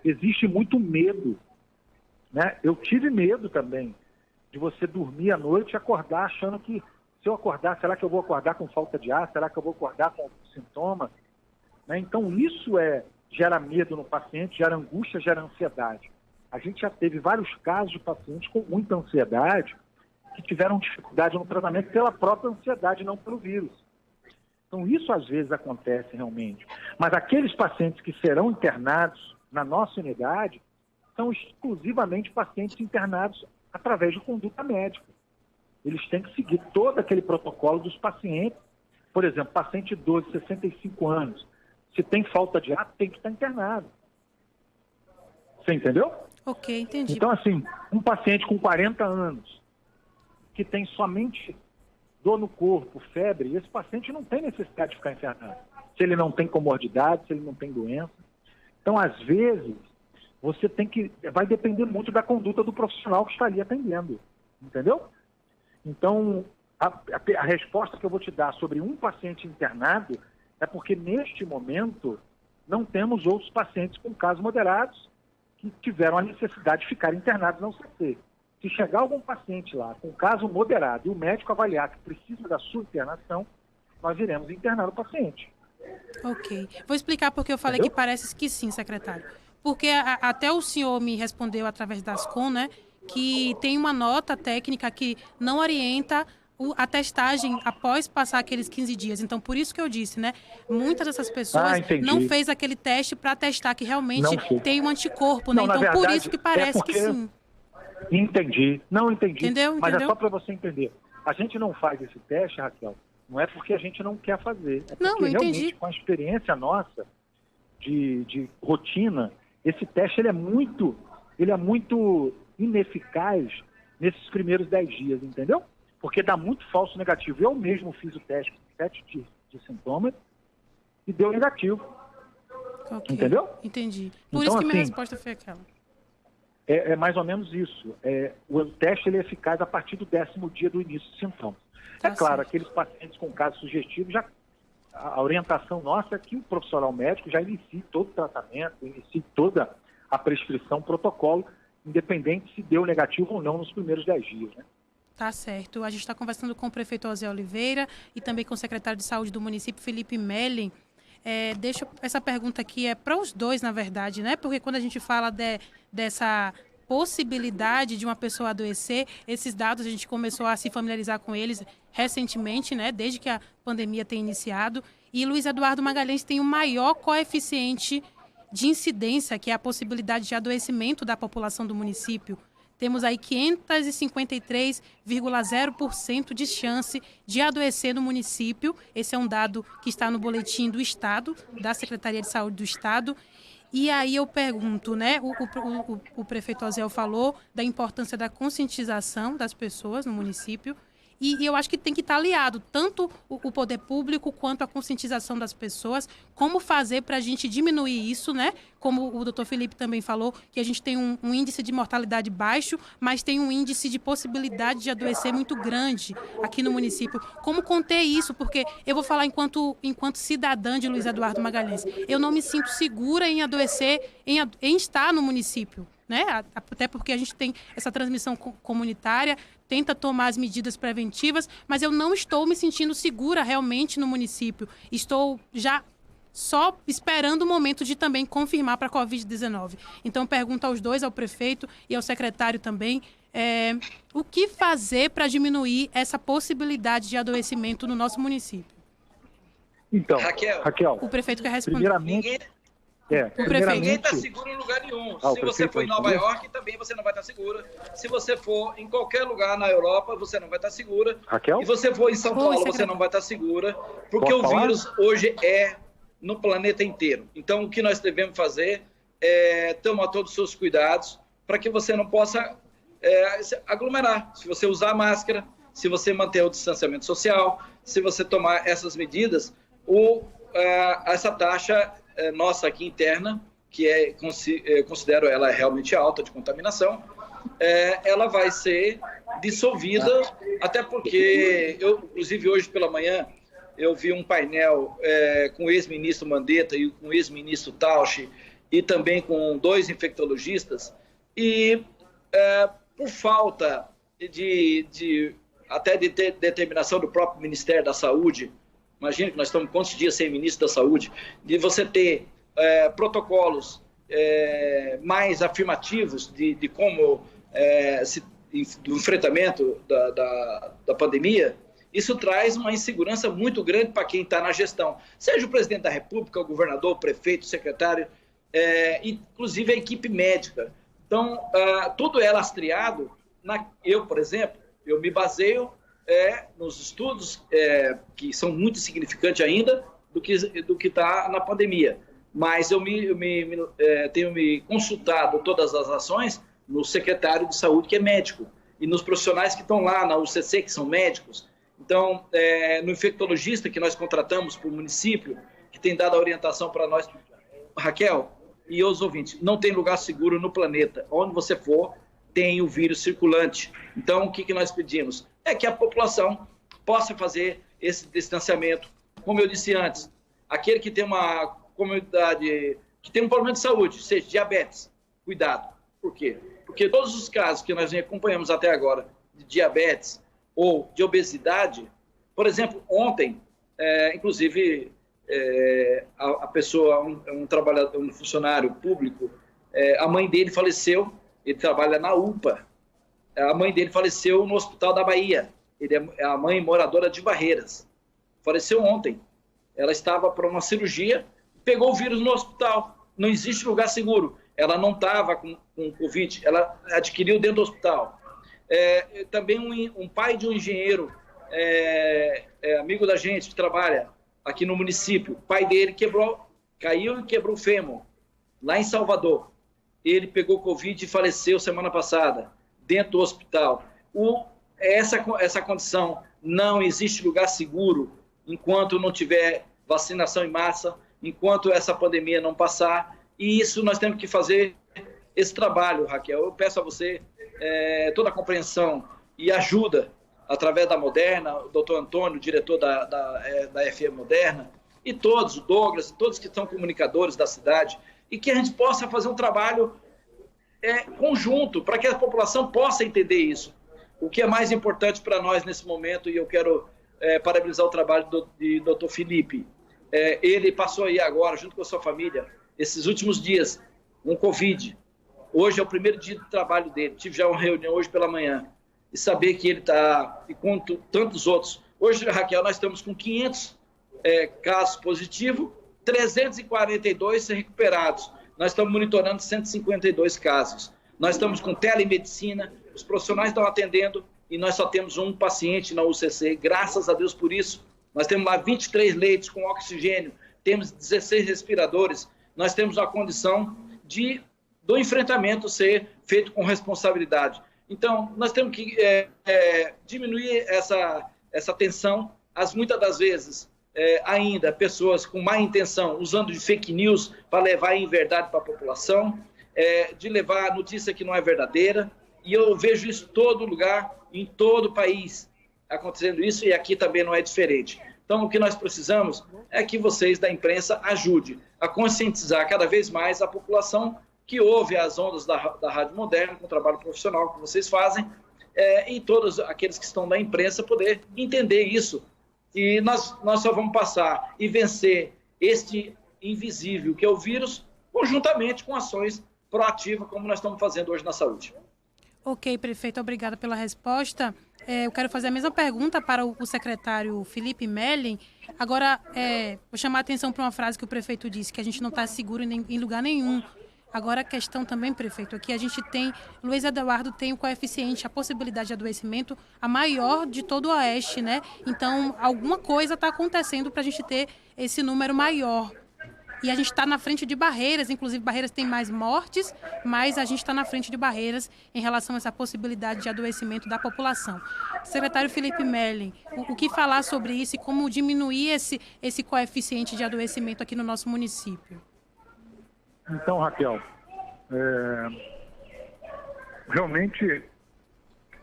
Existe muito medo, né? Eu tive medo também de você dormir à noite e acordar achando que, se eu acordar, será que eu vou acordar com falta de ar? Será que eu vou acordar com sintoma? Né? Então, isso gera medo no paciente, gera angústia, gera ansiedade. A gente já teve vários casos de pacientes com muita ansiedade que tiveram dificuldade no tratamento pela própria ansiedade, não pelo vírus. Então, isso às vezes acontece realmente. Mas aqueles pacientes que serão internados na nossa unidade são exclusivamente pacientes internados através de conduta médica. Eles têm que seguir todo aquele protocolo dos pacientes. Por exemplo, paciente idoso, 65 anos, se tem falta de ar, tem que estar internado. Você entendeu? Ok, entendi. Então, assim, um paciente com 40 anos, que tem somente dor no corpo, febre, esse paciente não tem necessidade de ficar internado. Se ele não tem comorbidade, se ele não tem doença. Então, às vezes, você tem que... Vai depender muito da conduta do profissional que está ali atendendo. Entendeu? Então, a resposta que eu vou te dar sobre um paciente internado é porque, neste momento, não temos outros pacientes com casos moderados que tiveram a necessidade de ficar internados na UCC. Se chegar algum paciente lá com caso moderado e o médico avaliar que precisa da sua internação, nós iremos internar o paciente. Ok. Vou explicar porque eu falei que parece que sim, secretário. Porque até o senhor me respondeu através da Ascom, né, que tem uma nota técnica que não orienta a testagem após passar aqueles 15 dias. Então, por isso que eu disse, né? Muitas dessas pessoas não fez aquele teste para testar que realmente tem um anticorpo, né? Então, por isso que parece que sim. Entendi. Não entendi. Entendeu? Mas é só para você entender. A gente não faz esse teste, Raquel, não é porque a gente não quer fazer. É porque realmente, com a experiência nossa de rotina, esse teste ele é muito ineficaz nesses primeiros 10 dias, entendeu? Porque dá muito falso negativo. Eu mesmo fiz o teste com 7 dias de sintomas e deu negativo. Okay. Entendeu? Entendi. Por então, isso que minha resposta foi aquela. É mais ou menos isso. O teste ele é eficaz a partir do 10º dia do início dos sintomas. Tá claro, certo. aqueles pacientes com casos sugestivos, a orientação nossa é que o profissional médico já inicie todo o tratamento, inicie toda a prescrição, protocolo, independente se deu negativo ou não nos primeiros 10 dias, né? Tá certo. A gente está conversando com o prefeito José Oliveira e também com o secretário de Saúde do município, Felipe Melling. Deixa essa pergunta aqui para os dois, na verdade, né? Porque quando a gente fala dessa possibilidade de uma pessoa adoecer, esses dados a gente começou a se familiarizar com eles recentemente, né? Desde que a pandemia tem iniciado. E Luiz Eduardo Magalhães tem o maior coeficiente de incidência, que é a possibilidade de adoecimento da população do município. Temos aí 553,0% de chance de adoecer no município. Esse é um dado que está no boletim do Estado, da Secretaria de Saúde do Estado. E aí eu pergunto, né? O prefeito Oziel falou da importância da conscientização das pessoas no município. E eu acho que tem que estar aliado, tanto o poder público quanto a conscientização das pessoas, como fazer para a gente diminuir isso, né? Como o doutor Felipe também falou, que a gente tem um índice de mortalidade baixo, mas tem um índice de possibilidade de adoecer muito grande aqui no município. Como conter isso? Porque eu vou falar enquanto cidadã de Luiz Eduardo Magalhães. Eu não me sinto segura em adoecer, em estar no município. né? Até porque a gente tem essa transmissão comunitária, tenta tomar as medidas preventivas, mas eu não estou me sentindo segura realmente no município. Estou já só esperando o momento de também confirmar para a Covid-19. Então, pergunto aos dois, ao prefeito e ao secretário também, o que fazer para diminuir essa possibilidade de adoecimento no nosso município? Então, Raquel, o prefeito quer responder. Primeiramente, ninguém está seguro em lugar nenhum. Se você for em Nova York, também você não vai estar segura. Se você for em qualquer lugar na Europa, você não vai estar segura. Raquel? E você for em São Paulo, você não vai estar segura, porque o vírus hoje é no planeta inteiro. Então, o que nós devemos fazer é tomar todos os seus cuidados para que você não possa aglomerar. Se você usar máscara, se você manter o distanciamento social, se você tomar essas medidas, essa taxa nossa aqui interna, que considero ela realmente alta de contaminação, ela vai ser dissolvida, até porque inclusive hoje pela manhã, eu vi um painel com o ex-ministro Mandetta e com o ex-ministro Tauchi e também com 2 infectologistas e por falta de determinação do próprio Ministério da Saúde, imagina que nós estamos quantos dias sem ministro da Saúde, de você ter protocolos mais afirmativos de como do enfrentamento da pandemia, isso traz uma insegurança muito grande para quem está na gestão, seja o presidente da República, o governador, o prefeito, o secretário, inclusive a equipe médica. Então, tudo é lastreado. Eu, por exemplo, eu me baseio nos estudos que são muito significantes ainda do que está na pandemia. Mas eu tenho me consultado todas as ações no secretário de saúde, que é médico, e nos profissionais que estão lá na UCC, que são médicos. Então, no infectologista que nós contratamos para o município, que tem dado a orientação para nós, Raquel e os ouvintes, não tem lugar seguro no planeta. Onde você for, tem o vírus circulante. Então, o que nós pedimos? É que a população possa fazer esse distanciamento. Como eu disse antes, aquele que tem uma comunidade, que tem um problema de saúde, seja diabetes, cuidado. Por quê? Porque todos os casos que nós acompanhamos até agora, de diabetes ou de obesidade, por exemplo, ontem, inclusive, a pessoa, um trabalhador, um funcionário público, a mãe dele faleceu, ele trabalha na UPA, a mãe dele faleceu no Hospital da Bahia, ele é a mãe moradora de Barreiras, faleceu ontem, ela estava para uma cirurgia, pegou o vírus no hospital, não existe lugar seguro, ela não estava com Covid, ela adquiriu dentro do hospital. Também um pai de um engenheiro, amigo da gente, que trabalha aqui no município, o pai dele caiu e quebrou o fêmur, lá em Salvador. Ele pegou Covid e faleceu semana passada, dentro do hospital. Essa condição, não existe lugar seguro enquanto não tiver vacinação em massa, enquanto essa pandemia não passar, e isso nós temos que fazer esse trabalho, Raquel. Eu peço a você toda a compreensão e ajuda através da Moderna, o doutor Antônio, diretor da FM Moderna, e todos, o Douglas, todos que são comunicadores da cidade, e que a gente possa fazer um trabalho conjunto para que a população possa entender isso. O que é mais importante para nós nesse momento, e eu quero parabenizar o trabalho do doutor Felipe. Ele passou aí agora, junto com a sua família, esses últimos dias, um Covid. Hoje é o primeiro dia de trabalho dele. Tive já uma reunião hoje pela manhã. E saber que ele está, e com tantos outros. Hoje, Raquel, nós estamos com 500 casos positivos, 342 recuperados. Nós estamos monitorando 152 casos. Nós estamos com telemedicina, os profissionais estão atendendo e nós só temos um paciente na UCC. Graças a Deus por isso. Nós temos lá 23 leitos com oxigênio, temos 16 respiradores. Nós temos a condição do enfrentamento ser feito com responsabilidade. Então, nós temos que diminuir essa tensão. Muitas das vezes, ainda, pessoas com má intenção, usando de fake news para levar a inverdade para a população, de levar a notícia que não é verdadeira. E eu vejo isso em todo lugar, em todo o país, acontecendo isso, e aqui também não é diferente. Então, o que nós precisamos é que vocês da imprensa ajudem a conscientizar cada vez mais a população que ouve as ondas da Rádio Moderna, com o trabalho profissional que vocês fazem, e todos aqueles que estão na imprensa poder entender isso. E nós só vamos passar e vencer este invisível, que é o vírus, conjuntamente com ações proativas, como nós estamos fazendo hoje na saúde. Ok, prefeito, obrigada pela resposta. Eu quero fazer a mesma pergunta para o secretário Felipe Melling. Agora, vou chamar a atenção para uma frase que o prefeito disse, que a gente não está seguro em lugar nenhum. Agora, a questão também, prefeito, aqui a gente tem, Luiz Eduardo tem o coeficiente, a possibilidade de adoecimento, a maior de todo o Oeste, né? Então, alguma coisa está acontecendo para a gente ter esse número maior. E a gente está na frente de Barreiras, inclusive Barreiras tem mais mortes, mas a gente está na frente de Barreiras em relação a essa possibilidade de adoecimento da população. Secretário Felipe Melling, o que falar sobre isso e como diminuir esse coeficiente de adoecimento aqui no nosso município? Então, Raquel, realmente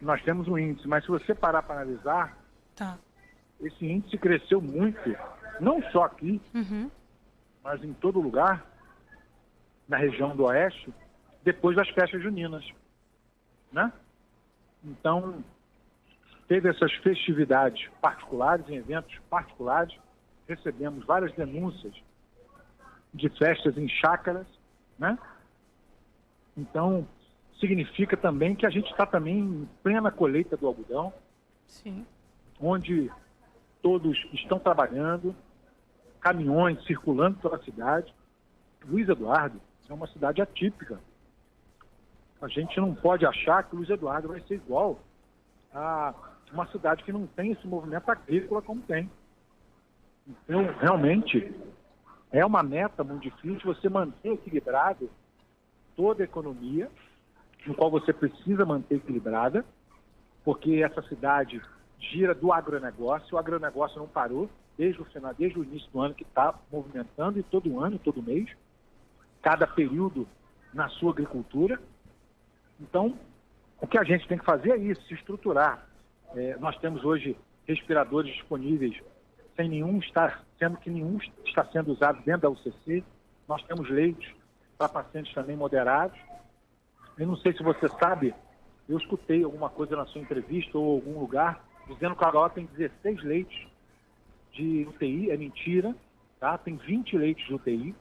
nós temos um índice, mas se você parar para analisar, esse índice cresceu muito, não só aqui, mas em todo lugar, na região do Oeste, depois das festas juninas, né? Então, teve essas festividades particulares, em eventos particulares, recebemos várias denúncias de festas em chácaras, né? Então, significa também que a gente está também em plena colheita do algodão, Sim. onde todos estão trabalhando, caminhões circulando pela cidade. Luiz Eduardo é uma cidade atípica. A gente não pode achar que Luiz Eduardo vai ser igual a uma cidade que não tem esse movimento agrícola como tem. Então, realmente, é uma meta muito difícil você manter equilibrado toda a economia, no qual você precisa manter equilibrada, porque essa cidade gira do agronegócio, o agronegócio não parou desde o início do ano, que está movimentando, e todo ano, todo mês, cada período na sua agricultura. Então, o que a gente tem que fazer é isso, se estruturar. Nós temos hoje respiradores disponíveis, sem nenhum sendo que nenhum está sendo usado dentro da UCC. Nós temos leitos para pacientes também moderados. Eu não sei se você sabe, eu escutei alguma coisa na sua entrevista ou em algum lugar, dizendo que a HO tem 16 leitos de UTI, é mentira, tá? Tem 20 leitos de UTI.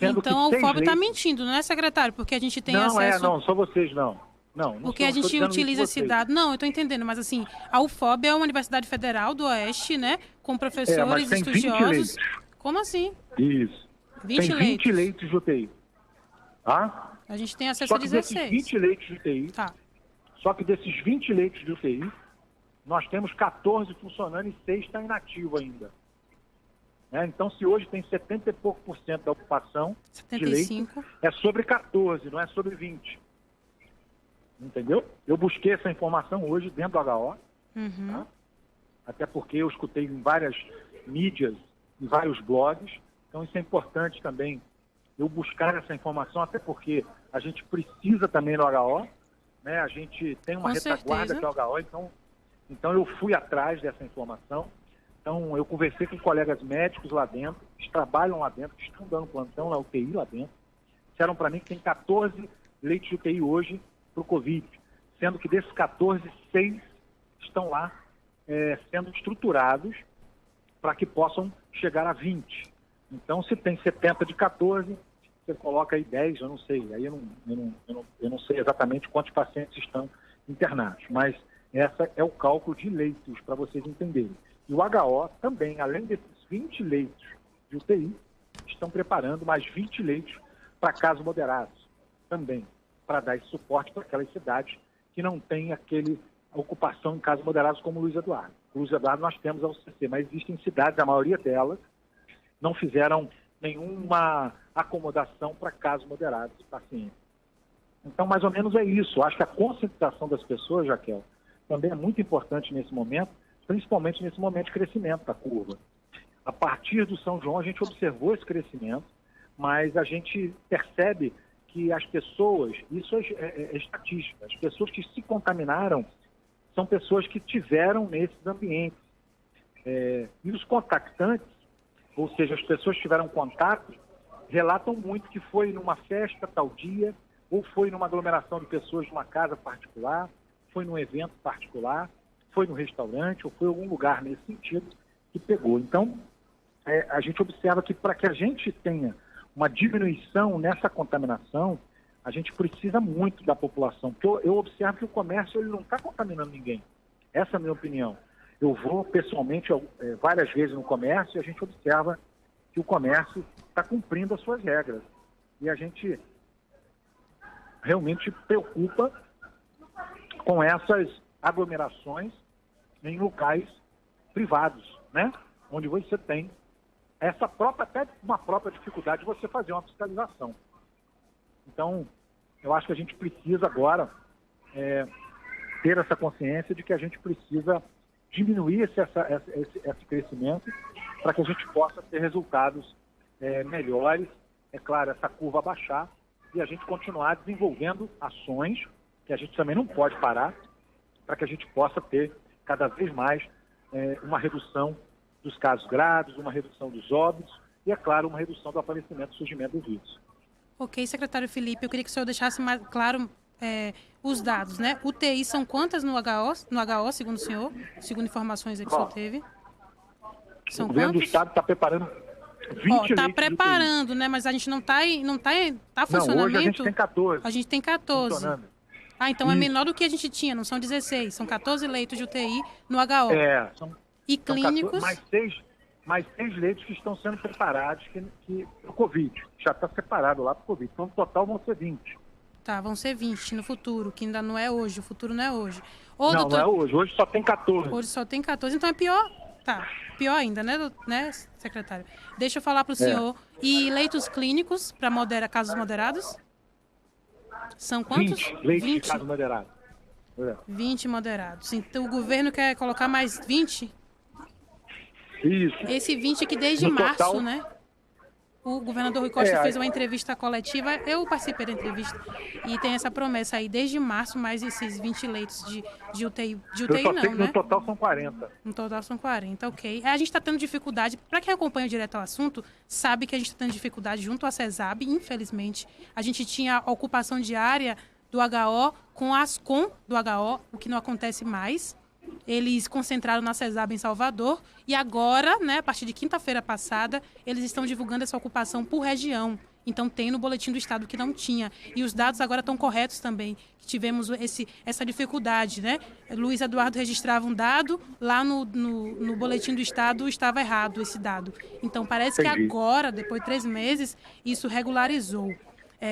Então a UFOB está mentindo, não é, secretário? Porque a gente tem acesso... Não, só vocês não. Não porque a gente utiliza esse dado. Não, eu estou entendendo, mas assim, a UFOB é uma Universidade Federal do Oeste, né? Com professores mas tem estudiosos. 20 leitos. Como assim? Isso. 20 tem 20 leitos de UTI. Tá? A gente tem acesso a 16. Desses 20 leitos de UTI, só que desses 20 leitos de UTI, nós temos 14 funcionando e 6 está inativo ainda. Então, se hoje tem 70 e pouco por cento da ocupação 75. de leito, é sobre 14, não é sobre 20. Entendeu? Eu busquei essa informação hoje dentro do HO, tá? Até porque eu escutei em várias mídias, em vários blogs. Então, isso é importante também, eu buscar essa informação, até porque a gente precisa também no HO, né? A gente tem uma retaguarda que é o HO, então eu fui atrás dessa informação. Então, eu conversei com colegas médicos lá dentro, que trabalham lá dentro, que estão dando plantão na UTI lá dentro. Disseram para mim que tem 14 leitos de UTI hoje para o Covid, sendo que desses 14, 6 estão lá sendo estruturados para que possam chegar a 20. Então, se tem 70 de 14, você coloca aí 10, eu não sei. Aí eu não sei exatamente quantos pacientes estão internados, mas esse é o cálculo de leitos, para vocês entenderem. E o HO também, além desses 20 leitos de UTI, estão preparando mais 20 leitos para casos moderados também, para dar esse suporte para aquelas cidades que não têm aquele ocupação em casos moderados como Luiz Eduardo. Luiz Eduardo nós temos a UCC, mas existem cidades, a maioria delas, não fizeram nenhuma acomodação para casos moderados de pacientes. Então, mais ou menos é isso. Eu acho que a conscientização das pessoas, Jaquel, também é muito importante nesse momento, principalmente nesse momento de crescimento da curva. A partir do São João, a gente observou esse crescimento, mas a gente percebe que as pessoas, isso é estatística, as pessoas que se contaminaram são pessoas que tiveram nesses ambientes. E os contactantes, ou seja, as pessoas que tiveram contato, relatam muito que foi numa festa tal dia, ou foi numa aglomeração de pessoas numa casa particular, foi num evento particular, foi no restaurante, ou foi em algum lugar nesse sentido que pegou. Então, a gente observa que para que a gente tenha uma diminuição nessa contaminação, a gente precisa muito da população. Porque eu observo que o comércio ele não está contaminando ninguém. Essa é a minha opinião. Eu vou pessoalmente várias vezes no comércio e a gente observa que o comércio está cumprindo as suas regras. E a gente realmente preocupa com essas aglomerações em locais privados, né? Onde você tem essa própria, até uma própria dificuldade de você fazer uma fiscalização. Então, eu acho que a gente precisa agora ter essa consciência de que a gente precisa diminuir esse crescimento para que a gente possa ter resultados melhores, é claro, essa curva baixar e a gente continuar desenvolvendo ações que a gente também não pode parar para que a gente possa ter cada vez mais uma redução dos casos graves, uma redução dos óbitos e, é claro, uma redução do aparecimento e surgimento do vírus. Ok, secretário Felipe, eu queria que o senhor deixasse mais claro os dados, né? UTI são quantas no HO, segundo o senhor? Segundo informações aí que o senhor teve? São o governo do Estado está preparando 20 leitos. Está preparando, né? Mas a gente não está funcionamento? Não, hoje a gente tem 14. A gente tem 14. Funcionando. Ah, então é menor do que a gente tinha, não são 16, são 14 leitos de UTI no HO. E clínicos? 14, mais 6 leitos que estão sendo preparados que o Covid. Já está separado lá para o Covid. Então, no total vão ser 20. Tá, vão ser 20 no futuro, que ainda não é hoje, o futuro não é hoje. Não, doutor, não é hoje, hoje só tem 14. Hoje só tem 14, então é pior. Tá, pior ainda, né, secretário? Deixa eu falar para o senhor. E leitos clínicos para casos moderados? São quantos? 20 leitos de casos moderados. 20 moderados. Então o governo quer colocar mais 20? Isso. Esse 20 aqui desde março, total, né? O governador Rui Costa fez uma entrevista coletiva, eu participei da entrevista, e tem essa promessa aí, desde março, mais esses 20 leitos de UTI. De UTI não, né? No total são 40. No total são 40, ok. A gente está tendo dificuldade, para quem acompanha direto ao assunto, sabe que a gente está tendo dificuldade junto à CESAB, infelizmente. A gente tinha a ocupação diária do HO com a Ascom do HO, o que não acontece mais. Eles concentraram na CESAB em Salvador e agora, né, a partir de quinta-feira passada, eles estão divulgando essa ocupação por região. Então tem no boletim do Estado que não tinha. E os dados agora estão corretos também, que tivemos essa dificuldade, né? Luiz Eduardo registrava um dado, lá no boletim do Estado estava errado esse dado. Então parece que agora, depois de 3 meses, isso regularizou.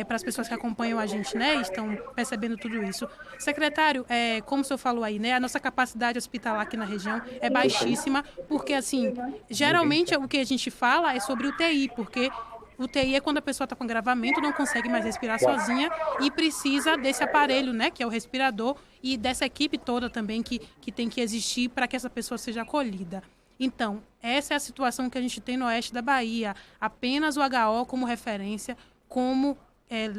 Para as pessoas que acompanham a gente, né, estão percebendo tudo isso. Secretário, como o senhor falou aí, né, a nossa capacidade hospitalar aqui na região é baixíssima, porque, assim, geralmente o que a gente fala é sobre UTI, porque UTI é quando a pessoa está com agravamento, não consegue mais respirar sozinha e precisa desse aparelho, né, que é o respirador, e dessa equipe toda também que tem que existir para que essa pessoa seja acolhida. Então, essa é a situação que a gente tem no oeste da Bahia, apenas o HO como referência, como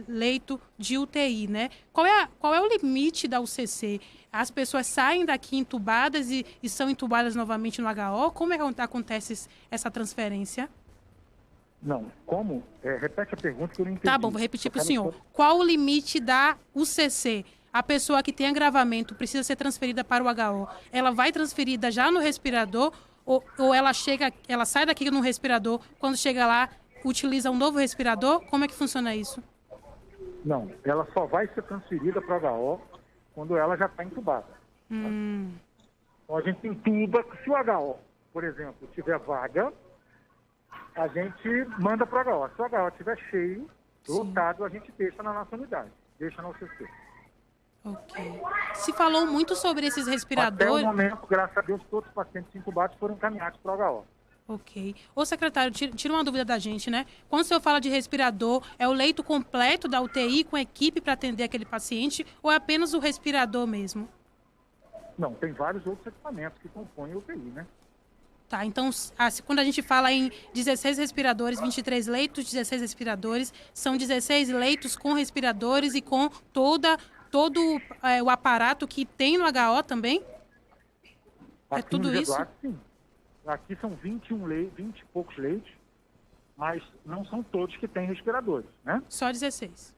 leito de UTI, né? Qual é o limite da UCC? As pessoas saem daqui entubadas e são entubadas novamente no HO? Como é que acontece essa transferência? Não, como? Repete a pergunta que eu não entendi. Tá bom, vou repetir para o senhor. Qual o limite da UCC? A pessoa que tem agravamento precisa ser transferida para o HO. Ela vai transferida já no respirador ou ela sai daqui no respirador, quando chega lá, utiliza um novo respirador? Como é que funciona isso? Não, ela só vai ser transferida para o HO quando ela já está entubada. Então a gente entuba, se o HO, por exemplo, tiver vaga, a gente manda para o HO. Se o HO estiver cheio, lotado, a gente deixa na nossa unidade, deixa na UCC. Ok. Se falou muito sobre esses respiradores... Até o momento, graças a Deus, todos os pacientes intubados foram encaminhados para o HO. Ok. Ô, secretário, tira uma dúvida da gente, né? Quando o senhor fala de respirador, é o leito completo da UTI com equipe para atender aquele paciente ou é apenas o respirador mesmo? Não, tem vários outros equipamentos que compõem a UTI, né? Tá, então, quando a gente fala em 16 respiradores, 23 leitos, 16 respiradores, são 16 leitos com respiradores e com todo o aparato que tem no HO também? Aqui é tudo isso? Eduardo, sim. Aqui são 20 e poucos leitos, mas não são todos que têm respiradores, né? Só 16.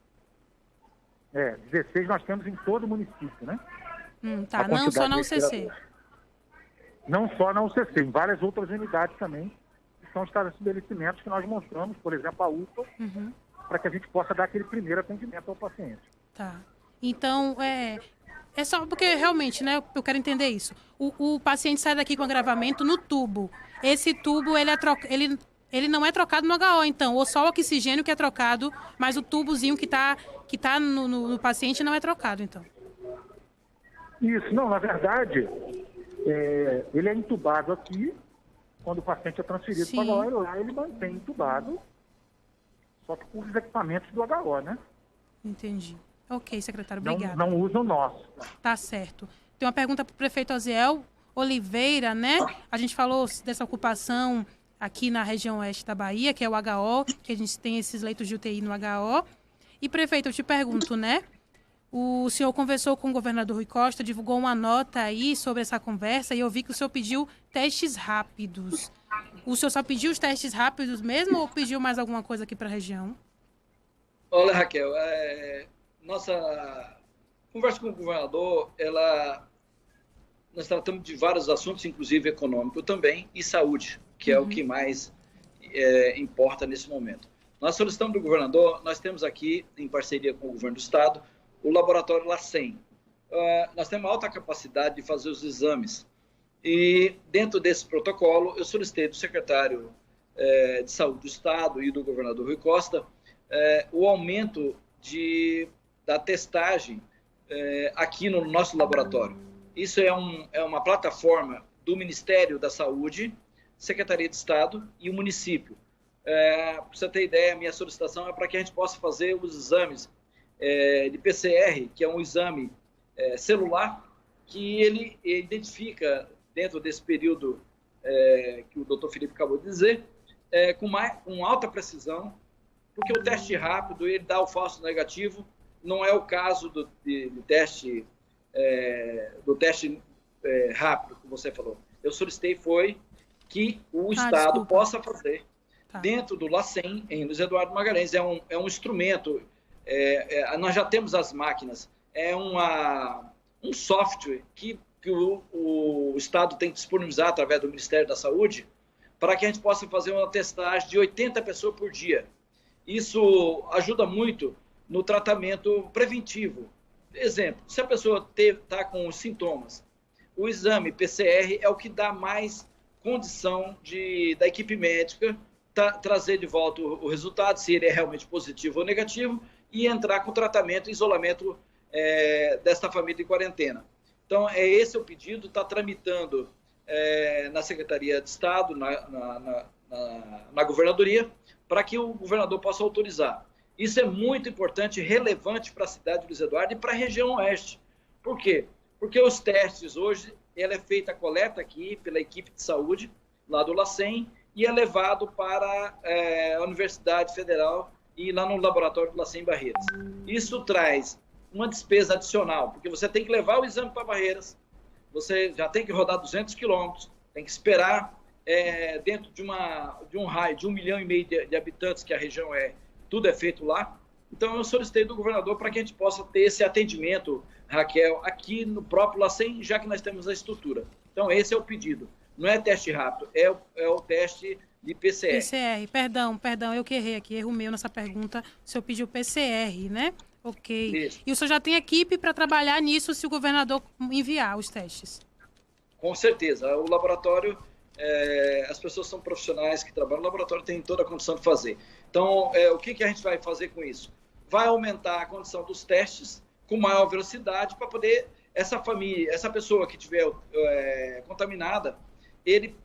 16 nós temos em todo o município, né? Tá, não só na UCC. Não só na UCC, em várias outras unidades também, que são estabelecimentos que nós montamos, por exemplo, a UPA, para que a gente possa dar aquele primeiro atendimento ao paciente. Tá. Então, é só porque realmente, né, eu quero entender isso. O paciente sai daqui com agravamento no tubo. Esse tubo, ele não é trocado no HO, então, ou só o oxigênio que é trocado, mas o tubozinho que tá no paciente não é trocado, então. Isso, não, na verdade, ele é entubado aqui, quando o paciente é transferido para o HO, lá ele mantém entubado, só que com os equipamentos do HO, né? Entendi. Ok, secretário, obrigada. Não usa o nosso. Tá certo. Tem uma pergunta para o prefeito Oziel Oliveira, né? A gente falou dessa ocupação aqui na região oeste da Bahia, que é o HO, que a gente tem esses leitos de UTI no HO. E, prefeito, eu te pergunto, né? O senhor conversou com o governador Rui Costa, divulgou uma nota aí sobre essa conversa e eu vi que o senhor pediu testes rápidos. O senhor só pediu os testes rápidos mesmo ou pediu mais alguma coisa aqui para a região? Olha, Raquel, nossa conversa com o governador, nós tratamos de vários assuntos, inclusive econômico também, e saúde, que é o que mais importa nesse momento. Nós solicitamos do governador, nós temos aqui, em parceria com o governo do estado, o laboratório LACEN. Nós temos alta capacidade de fazer os exames. E dentro desse protocolo, eu solicitei do secretário de saúde do estado e do governador Rui Costa o aumento da testagem aqui no nosso laboratório. Isso é uma plataforma do Ministério da Saúde, Secretaria de Estado e o município. Para você ter ideia, a minha solicitação é para que a gente possa fazer os exames de PCR, que é um exame celular, que ele identifica, dentro desse período que o doutor Felipe acabou de dizer, com alta precisão, porque o teste rápido, ele dá o falso negativo, não é o caso do teste rápido, que você falou. Eu solicitei que o Estado possa fazer, dentro do LACEN, em Luiz Eduardo Magalhães. É um instrumento, nós já temos as máquinas, é um software que o Estado tem que disponibilizar através do Ministério da Saúde, para que a gente possa fazer uma testagem de 80 pessoas por dia. Isso ajuda muito no tratamento preventivo. Exemplo, se a pessoa está com os sintomas, o exame PCR é o que dá mais condição da equipe médica trazer de volta o resultado, se ele é realmente positivo ou negativo, e entrar com tratamento e isolamento desta família em quarentena. Então, esse é o pedido, está tramitando na Secretaria de Estado, na Governadoria, para que o governador possa autorizar. Isso é muito importante e relevante para a cidade de Luiz Eduardo e para a região oeste. Por quê? Porque os testes hoje, ela é feita a coleta aqui pela equipe de saúde, lá do LACEN, e é levado para a Universidade Federal e lá no laboratório do LACEN Barreiras. Isso traz uma despesa adicional, porque você tem que levar o exame para Barreiras, você já tem que rodar 200 quilômetros, tem que esperar dentro de um raio de 1,5 milhão de habitantes, que a região tudo é feito lá. Então, eu solicitei do governador para que a gente possa ter esse atendimento, Raquel, aqui no próprio LACEN, já que nós temos a estrutura. Então, esse é o pedido. Não é teste rápido, é o teste de PCR. PCR, perdão, eu que errei aqui, erro meu nessa pergunta. O senhor pediu PCR, né? Ok. Isso. E o senhor já tem equipe para trabalhar nisso se o governador enviar os testes? Com certeza. O laboratório, as pessoas são profissionais que trabalham no laboratório, tem toda a condição de fazer. Então, o que a gente vai fazer com isso? Vai aumentar a condição dos testes com maior velocidade para poder essa pessoa que estiver contaminada, ele,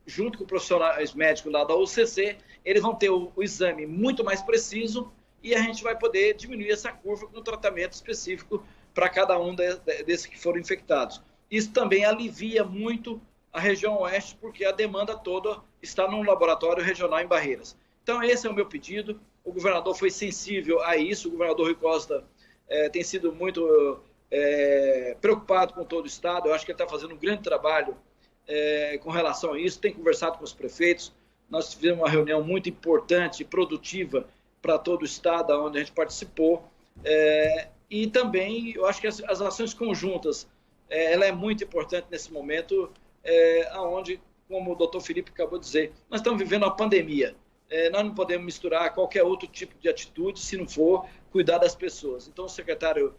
junto com profissionais médicos lá da UCC, eles vão ter o exame muito mais preciso e a gente vai poder diminuir essa curva com um tratamento específico para cada um desses que foram infectados. Isso também alivia muito a região oeste, porque a demanda toda está no laboratório regional em Barreiras. Então, esse é o meu pedido. O governador foi sensível a isso, o governador Rui Costa tem sido muito preocupado com todo o estado. Eu acho que ele está fazendo um grande trabalho com relação a isso, tem conversado com os prefeitos. nós tivemos uma reunião muito importante e produtiva para todo o estado, onde a gente participou, e também eu acho que as ações conjuntas, ela é muito importante nesse momento, onde, como o doutor Felipe acabou de dizer, nós estamos vivendo uma pandemia. Nós não podemos misturar qualquer outro tipo de atitude se não for cuidar das pessoas. Então, o secretário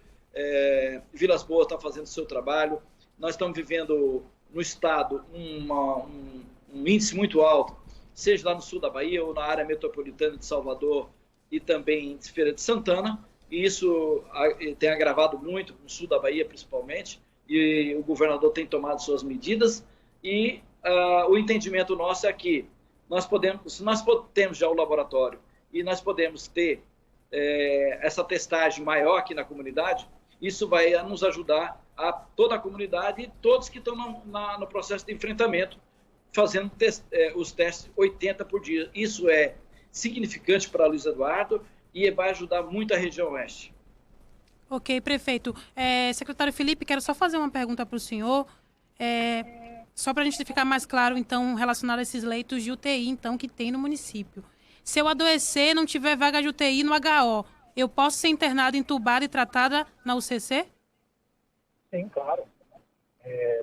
Vilas Boas está fazendo o seu trabalho. Nós estamos vivendo no estado um índice muito alto, seja lá no sul da Bahia ou na área metropolitana de Salvador e também em Feira de Santana. E isso tem agravado muito no sul da Bahia, principalmente, e o governador tem tomado suas medidas. E o entendimento nosso é que se nós temos já o laboratório e nós podemos ter essa testagem maior aqui na comunidade, isso vai nos ajudar a toda a comunidade e todos que estão no processo de enfrentamento, fazendo os testes 80 por dia. Isso é significante para Luiz Eduardo e vai ajudar muito a região oeste. Ok, prefeito. Secretário Felipe, quero só fazer uma pergunta para o senhor, só para a gente ficar mais claro, então, relacionado a esses leitos de UTI, então, que tem no município. Se eu adoecer e não tiver vaga de UTI no HO, eu posso ser internada, entubada e tratada na UCC? Sim, claro.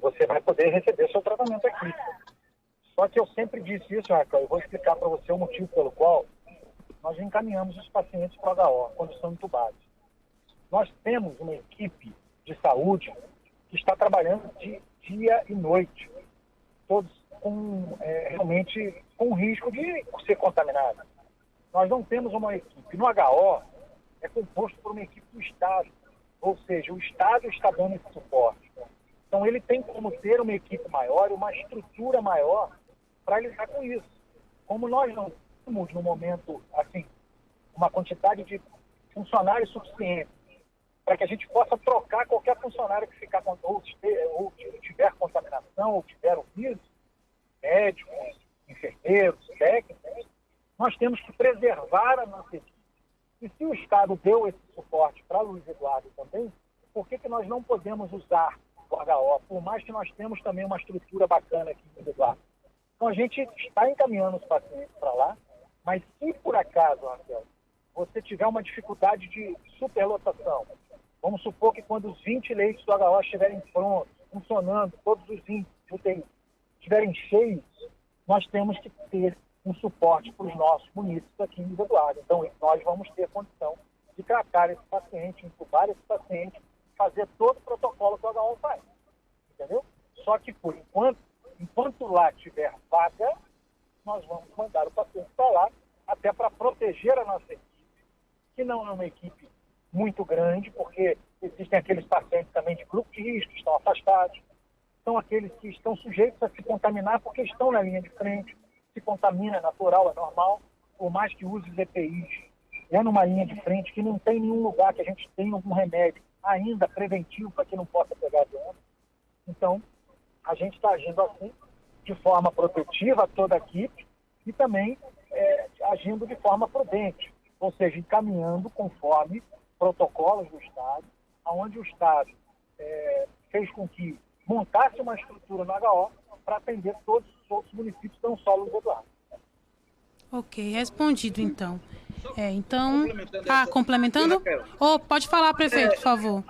Você vai poder receber seu tratamento aqui. Só que eu sempre disse isso, Raquel, eu vou explicar para você o motivo pelo qual nós encaminhamos os pacientes para o HO, quando são entubados. Nós temos uma equipe de saúde que está trabalhando de dia e noite, todos realmente com risco de ser contaminados. Nós não temos uma equipe. No HO, é composto por uma equipe do Estado, ou seja, o Estado está dando esse suporte. Então, ele tem como ter uma equipe maior, uma estrutura maior para lidar com isso. Como nós não temos, no momento, assim, uma quantidade de funcionários suficiente para que a gente possa trocar qualquer funcionário que ficar ou tiver contaminação, ou tiver o vírus, médicos, enfermeiros, técnicos, nós temos que preservar a nossa equipe. E se o Estado deu esse suporte para Luiz Eduardo também, por que nós não podemos usar o HO? Por mais que nós temos também uma estrutura bacana aqui em Luiz Eduardo. Então, a gente está encaminhando os pacientes para lá, mas se por acaso, Raquel, você tiver uma dificuldade de superlotação, vamos supor que quando os 20 leitos do HO estiverem prontos, funcionando, todos os 20 de UTI estiverem cheios, nós temos que ter um suporte para os nossos munícipes aqui em Luiz Eduardo. Então, nós vamos ter condição de tratar esse paciente, intubar esse paciente, fazer todo o protocolo que o HO faz. Entendeu? Só que, por enquanto lá tiver vaga, nós vamos mandar o paciente para lá, até para proteger a nossa equipe, que não é uma equipe muito grande, porque existem aqueles pacientes também de grupo de risco, que estão afastados, são aqueles que estão sujeitos a se contaminar porque estão na linha de frente, se contamina, é natural, é normal, por mais que use os EPIs, numa linha de frente que não tem nenhum lugar que a gente tenha algum remédio ainda preventivo para que não possa pegar a doença. Então, a gente está agindo assim, de forma protetiva a toda a equipe e também agindo de forma prudente, ou seja, encaminhando conforme protocolos do Estado, onde o Estado fez com que montasse uma estrutura no HO para atender todos os outros municípios, não só Luiz Eduardo. Ok, respondido então. Complementando? Pode falar, prefeito, por favor.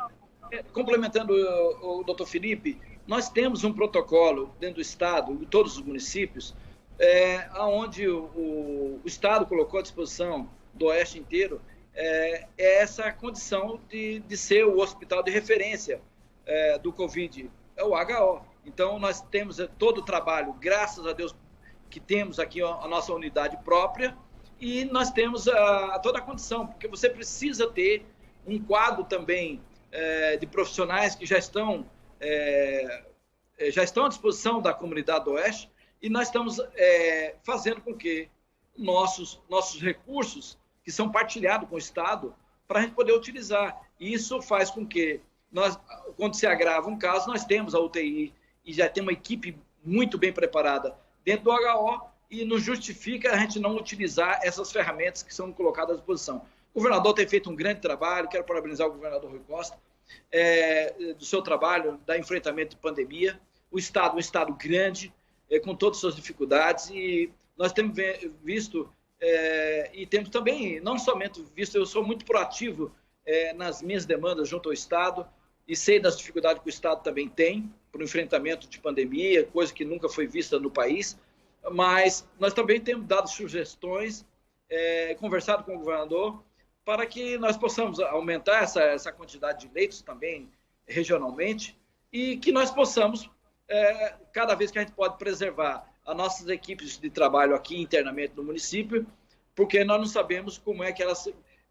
Complementando o doutor Felipe, nós temos um protocolo dentro do Estado, em todos os municípios, onde o Estado colocou à disposição do Oeste inteiro essa condição de ser o hospital de referência do Covid, é o HO. Então, nós temos todo o trabalho, graças a Deus, que temos aqui a nossa unidade própria e nós temos toda a condição, porque você precisa ter um quadro também de profissionais que já estão à disposição da comunidade do Oeste e nós estamos fazendo com que nossos recursos, que são partilhados com o Estado, para a gente poder utilizar. E isso faz com que, quando se agrava um caso, nós temos a UTI e já tem uma equipe muito bem preparada dentro do HO e nos justifica a gente não utilizar essas ferramentas que são colocadas à disposição. O governador tem feito um grande trabalho, quero parabenizar o governador Rui Costa, do seu trabalho, da enfrentamento de pandemia. O Estado é um Estado grande, com todas as suas dificuldades, e nós temos visto, e temos também, não somente visto, eu sou muito proativo nas minhas demandas junto ao Estado, e sei das dificuldades que o Estado também tem para o enfrentamento de pandemia, coisa que nunca foi vista no país, mas nós também temos dado sugestões, conversado com o governador, para que nós possamos aumentar essa quantidade de leitos também regionalmente e que nós possamos, cada vez que a gente pode preservar as nossas equipes de trabalho aqui internamente no município, porque nós não sabemos como é que ela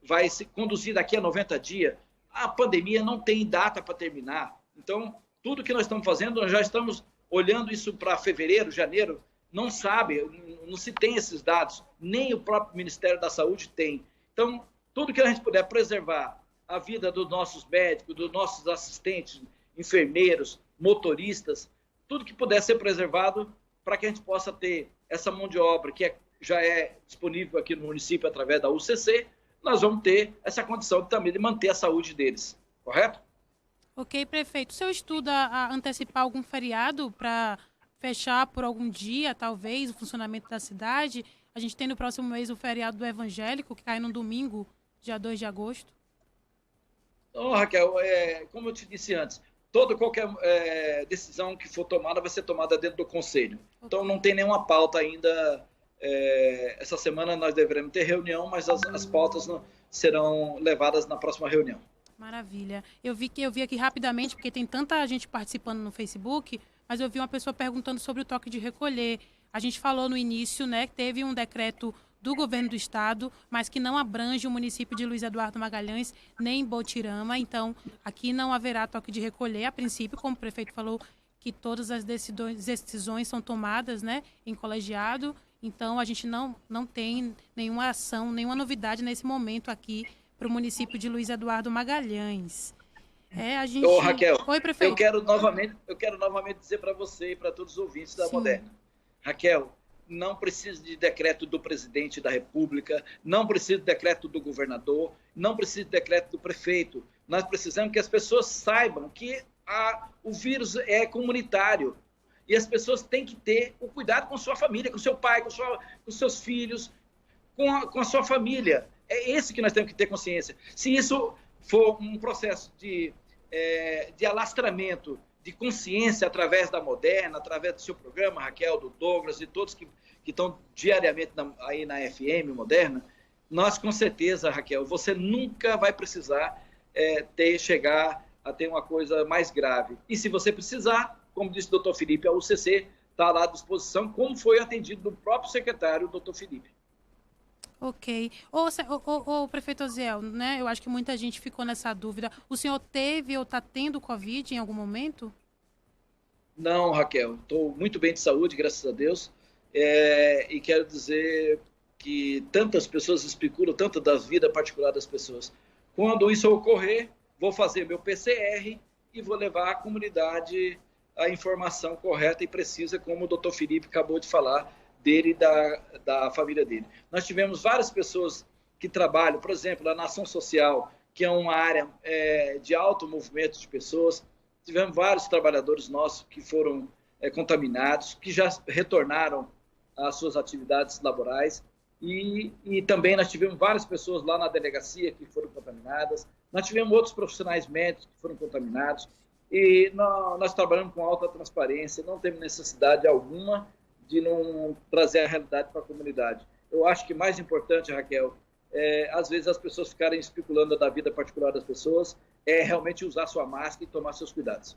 vai se conduzir daqui a 90 dias. A pandemia não tem data para terminar. Então, tudo que nós estamos fazendo, nós já estamos olhando isso para fevereiro, janeiro, não sabe, não se tem esses dados, nem o próprio Ministério da Saúde tem. Então, tudo que a gente puder preservar a vida dos nossos médicos, dos nossos assistentes, enfermeiros, motoristas, tudo que puder ser preservado para que a gente possa ter essa mão de obra que já é disponível aqui no município através da UCC, nós vamos ter essa condição também de manter a saúde deles, correto? Ok, prefeito. O senhor estuda a antecipar algum feriado para fechar por algum dia, talvez, o funcionamento da cidade? A gente tem no próximo mês o feriado do Evangélico, que cai no domingo, dia 2 de agosto. Então, Raquel, como eu te disse antes, qualquer decisão que for tomada vai ser tomada dentro do Conselho. Okay. Então, não tem nenhuma pauta ainda. Essa semana nós deveremos ter reunião, mas as pautas serão levadas na próxima reunião. Maravilha. Eu vi aqui rapidamente, porque tem tanta gente participando no Facebook, mas eu vi uma pessoa perguntando sobre o toque de recolher. A gente falou no início, né, que teve um decreto do governo do estado, mas que não abrange o município de Luiz Eduardo Magalhães, nem Botirama. Então, aqui não haverá toque de recolher. A princípio, como o prefeito falou, que todas as decisões são tomadas, né, em colegiado. Então, a gente não tem nenhuma ação, nenhuma novidade nesse momento aqui para o município de Luiz Eduardo Magalhães. Raquel, Oi, prefeito. Eu quero novamente dizer para você e para todos os ouvintes da Moderna. Raquel, não precisa de decreto do presidente da República, não precisa de decreto do governador, não precisa de decreto do prefeito. Nós precisamos que as pessoas saibam que o vírus é comunitário. E as pessoas têm que ter o cuidado com sua família, com seu pai, com seus filhos, com a sua família. É esse que nós temos que ter consciência. Se isso for um processo de alastramento, de consciência através da Moderna, através do seu programa, Raquel, do Douglas, de todos que estão diariamente aí na FM Moderna, nós com certeza, Raquel, você nunca vai precisar chegar a ter uma coisa mais grave. E se você precisar, como disse o doutor Felipe, a UCC está lá à disposição, como foi atendido do próprio secretário, o doutor Felipe. Ok. Ô, prefeito Oziel, né? Eu acho que muita gente ficou nessa dúvida. O senhor teve ou está tendo Covid em algum momento? Não, Raquel. Estou muito bem de saúde, graças a Deus. E quero dizer que tantas pessoas especulam tanto da vida particular das pessoas. Quando isso ocorrer, vou fazer meu PCR e vou levar à comunidade a informação correta e precisa, como o doutor Felipe acabou de falar, dele e da família dele. Nós tivemos várias pessoas que trabalham, por exemplo, na Ação Social, que é uma área de alto movimento de pessoas. Tivemos vários trabalhadores nossos que foram contaminados, que já retornaram às suas atividades laborais. E também nós tivemos várias pessoas lá na delegacia que foram contaminadas. Nós tivemos outros profissionais médicos que foram contaminados. E nós trabalhamos com alta transparência, não temos necessidade alguma de não trazer a realidade para a comunidade. Eu acho que mais importante, Raquel, às vezes as pessoas ficarem especulando da vida particular das pessoas, é realmente usar sua máscara e tomar seus cuidados.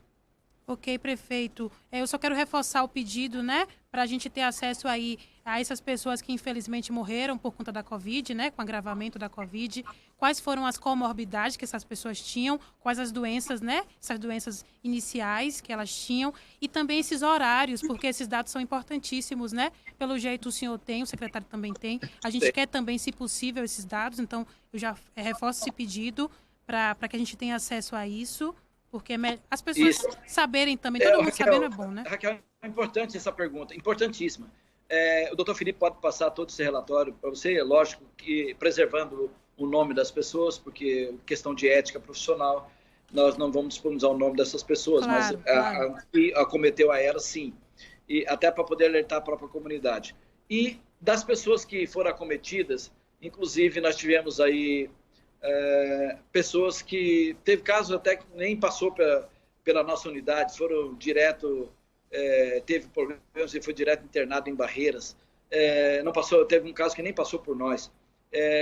Ok, prefeito. Eu só quero reforçar o pedido, né, para a gente ter acesso aí a essas pessoas que infelizmente morreram por conta da Covid, né, com agravamento da Covid. Quais foram as comorbidades que essas pessoas tinham, quais as doenças, né, essas doenças iniciais que elas tinham e também esses horários, porque esses dados são importantíssimos, né? Pelo jeito o senhor tem, o secretário também tem. A gente quer também, se possível, esses dados, então eu já reforço esse pedido para que a gente tenha acesso a isso. Porque as pessoas saberem também, todo mundo Raquel, sabendo é bom, né? Raquel, é importante essa pergunta, importantíssima. O doutor Felipe pode passar todo esse relatório para você, é lógico que preservando o nome das pessoas, porque questão de ética profissional, nós não vamos disponibilizar o nome dessas pessoas, claro, mas que acometeu a ela, sim, e até para poder alertar a própria comunidade. E das pessoas que foram acometidas, inclusive nós tivemos aí pessoas que, teve casos até que nem passou pela nossa unidade, foram direto, teve problemas e foi direto internado em Barreiras, não passou, teve um caso que nem passou por nós.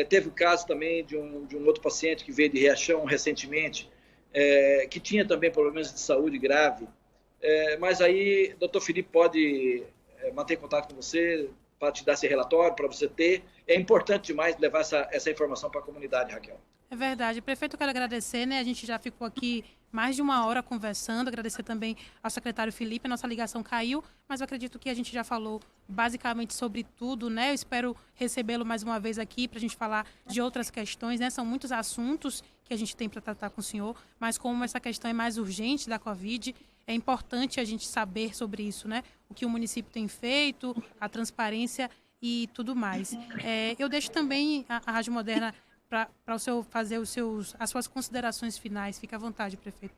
Teve o caso também de um outro paciente que veio de Riachão recentemente, que tinha também problemas de saúde grave, mas aí o Dr. Felipe pode manter contato com você para te dar esse relatório, para você ter. É importante demais levar essa informação para a comunidade, Raquel. É verdade. Prefeito, eu quero agradecer, né? A gente já ficou aqui mais de uma hora conversando, agradecer também ao secretário Felipe, a nossa ligação caiu, mas eu acredito que a gente já falou basicamente sobre tudo, né? Eu espero recebê-lo mais uma vez aqui para a gente falar de outras questões, né? São muitos assuntos que a gente tem para tratar com o senhor, mas como essa questão é mais urgente da Covid, é importante a gente saber sobre isso, né? O que o município tem feito, a transparência e tudo mais. Eu deixo também a Rádio Moderna para o senhor fazer as suas considerações finais. Fique à vontade, prefeito.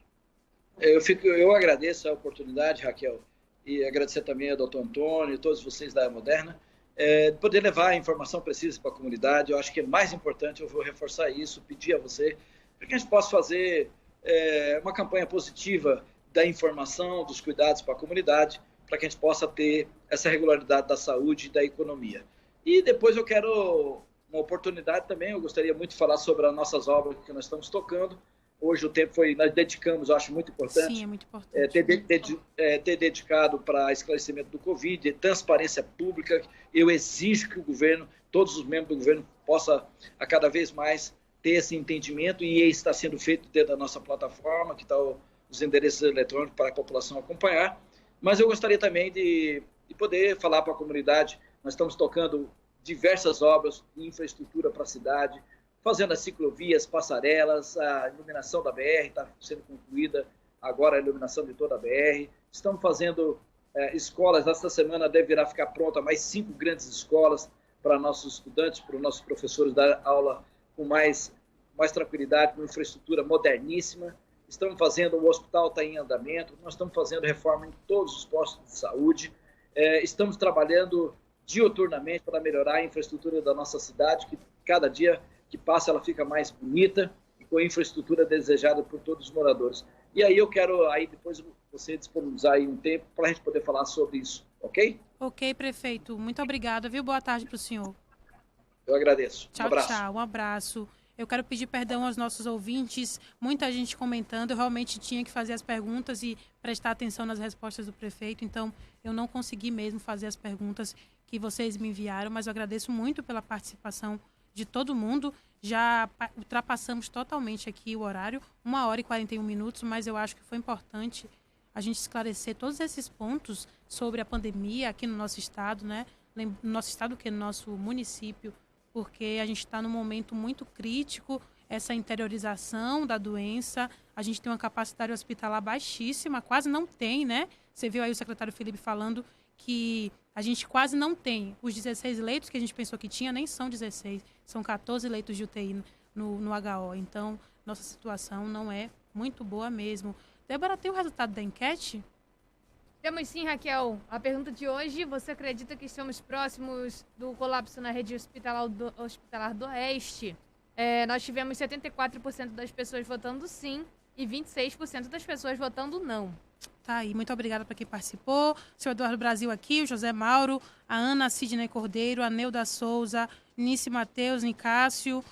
Eu agradeço a oportunidade, Raquel, e agradecer também ao doutor Antônio e todos vocês da Rádio Moderna, de poder levar a informação precisa para a comunidade. Eu acho que é mais importante, eu vou reforçar isso, pedir a você, para que a gente possa fazer uma campanha positiva da informação, dos cuidados para a comunidade, para que a gente possa ter essa regularidade da saúde e da economia. E depois eu quero uma oportunidade também, eu gostaria muito de falar sobre as nossas obras que nós estamos tocando. Hoje o tempo nós dedicamos, eu acho muito importante. Sim, é muito importante. Ter dedicado para esclarecimento do Covid, transparência pública. Eu exijo que o governo, todos os membros do governo, possa a cada vez mais ter esse entendimento, e está sendo feito dentro da nossa plataforma, que está os endereços eletrônicos para a população acompanhar. Mas eu gostaria também de poder falar para a comunidade, nós estamos tocando diversas obras de infraestrutura para a cidade, fazendo as ciclovias, passarelas, a iluminação da BR está sendo concluída, agora a iluminação de toda a BR. Estamos fazendo escolas, esta semana deverá ficar pronta mais 5 grandes escolas para nossos estudantes, para os nossos professores dar aula com mais tranquilidade, com infraestrutura moderníssima. Estamos fazendo, o hospital está em andamento, nós estamos fazendo reforma em todos os postos de saúde, estamos trabalhando diuturnamente para melhorar a infraestrutura da nossa cidade, que cada dia que passa ela fica mais bonita e com a infraestrutura desejada por todos os moradores. E aí eu quero aí depois você disponibilizar aí um tempo para a gente poder falar sobre isso, ok? Ok, prefeito. Muito obrigada, viu? Boa tarde para o senhor. Eu agradeço. Tchau, tchau. Um abraço. Eu quero pedir perdão aos nossos ouvintes, muita gente comentando, eu realmente tinha que fazer as perguntas e prestar atenção nas respostas do prefeito, então eu não consegui mesmo fazer as perguntas que vocês me enviaram, mas eu agradeço muito pela participação de todo mundo. Já ultrapassamos totalmente aqui o horário, 1h41, mas eu acho que foi importante a gente esclarecer todos esses pontos sobre a pandemia aqui no nosso estado, né? No nosso estado, que é no nosso município, porque a gente está num momento muito crítico, essa interiorização da doença, a gente tem uma capacidade hospitalar baixíssima, quase não tem, né? Você viu aí o secretário Felipe falando que a gente quase não tem. Os 16 leitos que a gente pensou que tinha, nem são 16, são 14 leitos de UTI no HO. Então, nossa situação não é muito boa mesmo. Débora, tem o resultado da enquete? Temos sim, Raquel. A pergunta de hoje, você acredita que estamos próximos do colapso na rede hospitalar do Oeste? Nós tivemos 74% das pessoas votando sim e 26% das pessoas votando não. Tá aí, muito obrigada para quem participou. O senhor Eduardo Brasil aqui, o José Mauro, a Ana Sidney Cordeiro, a Neuda Souza, Nice Matheus, Nicásio,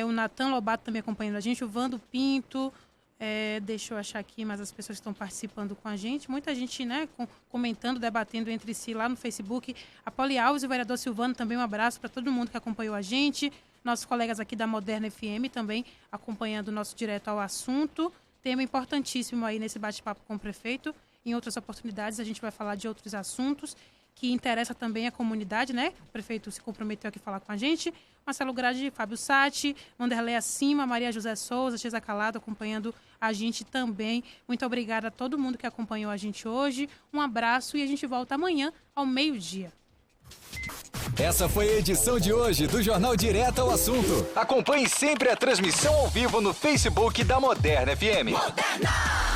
o Natan Lobato também acompanhando a gente, o Vando Pinto. Deixa eu achar aqui mais as pessoas que estão participando com a gente. Muita gente, né, comentando, debatendo entre si lá no Facebook. A Poli Alves e o vereador Silvano também, um abraço para todo mundo que acompanhou a gente. Nossos colegas aqui da Moderna FM também acompanhando o nosso Direto ao Assunto. Tema importantíssimo aí nesse bate-papo com o prefeito. Em outras oportunidades a gente vai falar de outros assuntos que interessa também a comunidade, né? O prefeito se comprometeu aqui a falar com a gente. Marcelo Grade, Fábio Sati, Wanderlei Acima, Maria José Souza, Chesa Calado acompanhando a gente também. Muito obrigada a todo mundo que acompanhou a gente hoje. Um abraço e a gente volta amanhã ao meio-dia. Essa foi a edição de hoje do Jornal Direto ao Assunto. Acompanhe sempre a transmissão ao vivo no Facebook da Moderna FM. Moderna!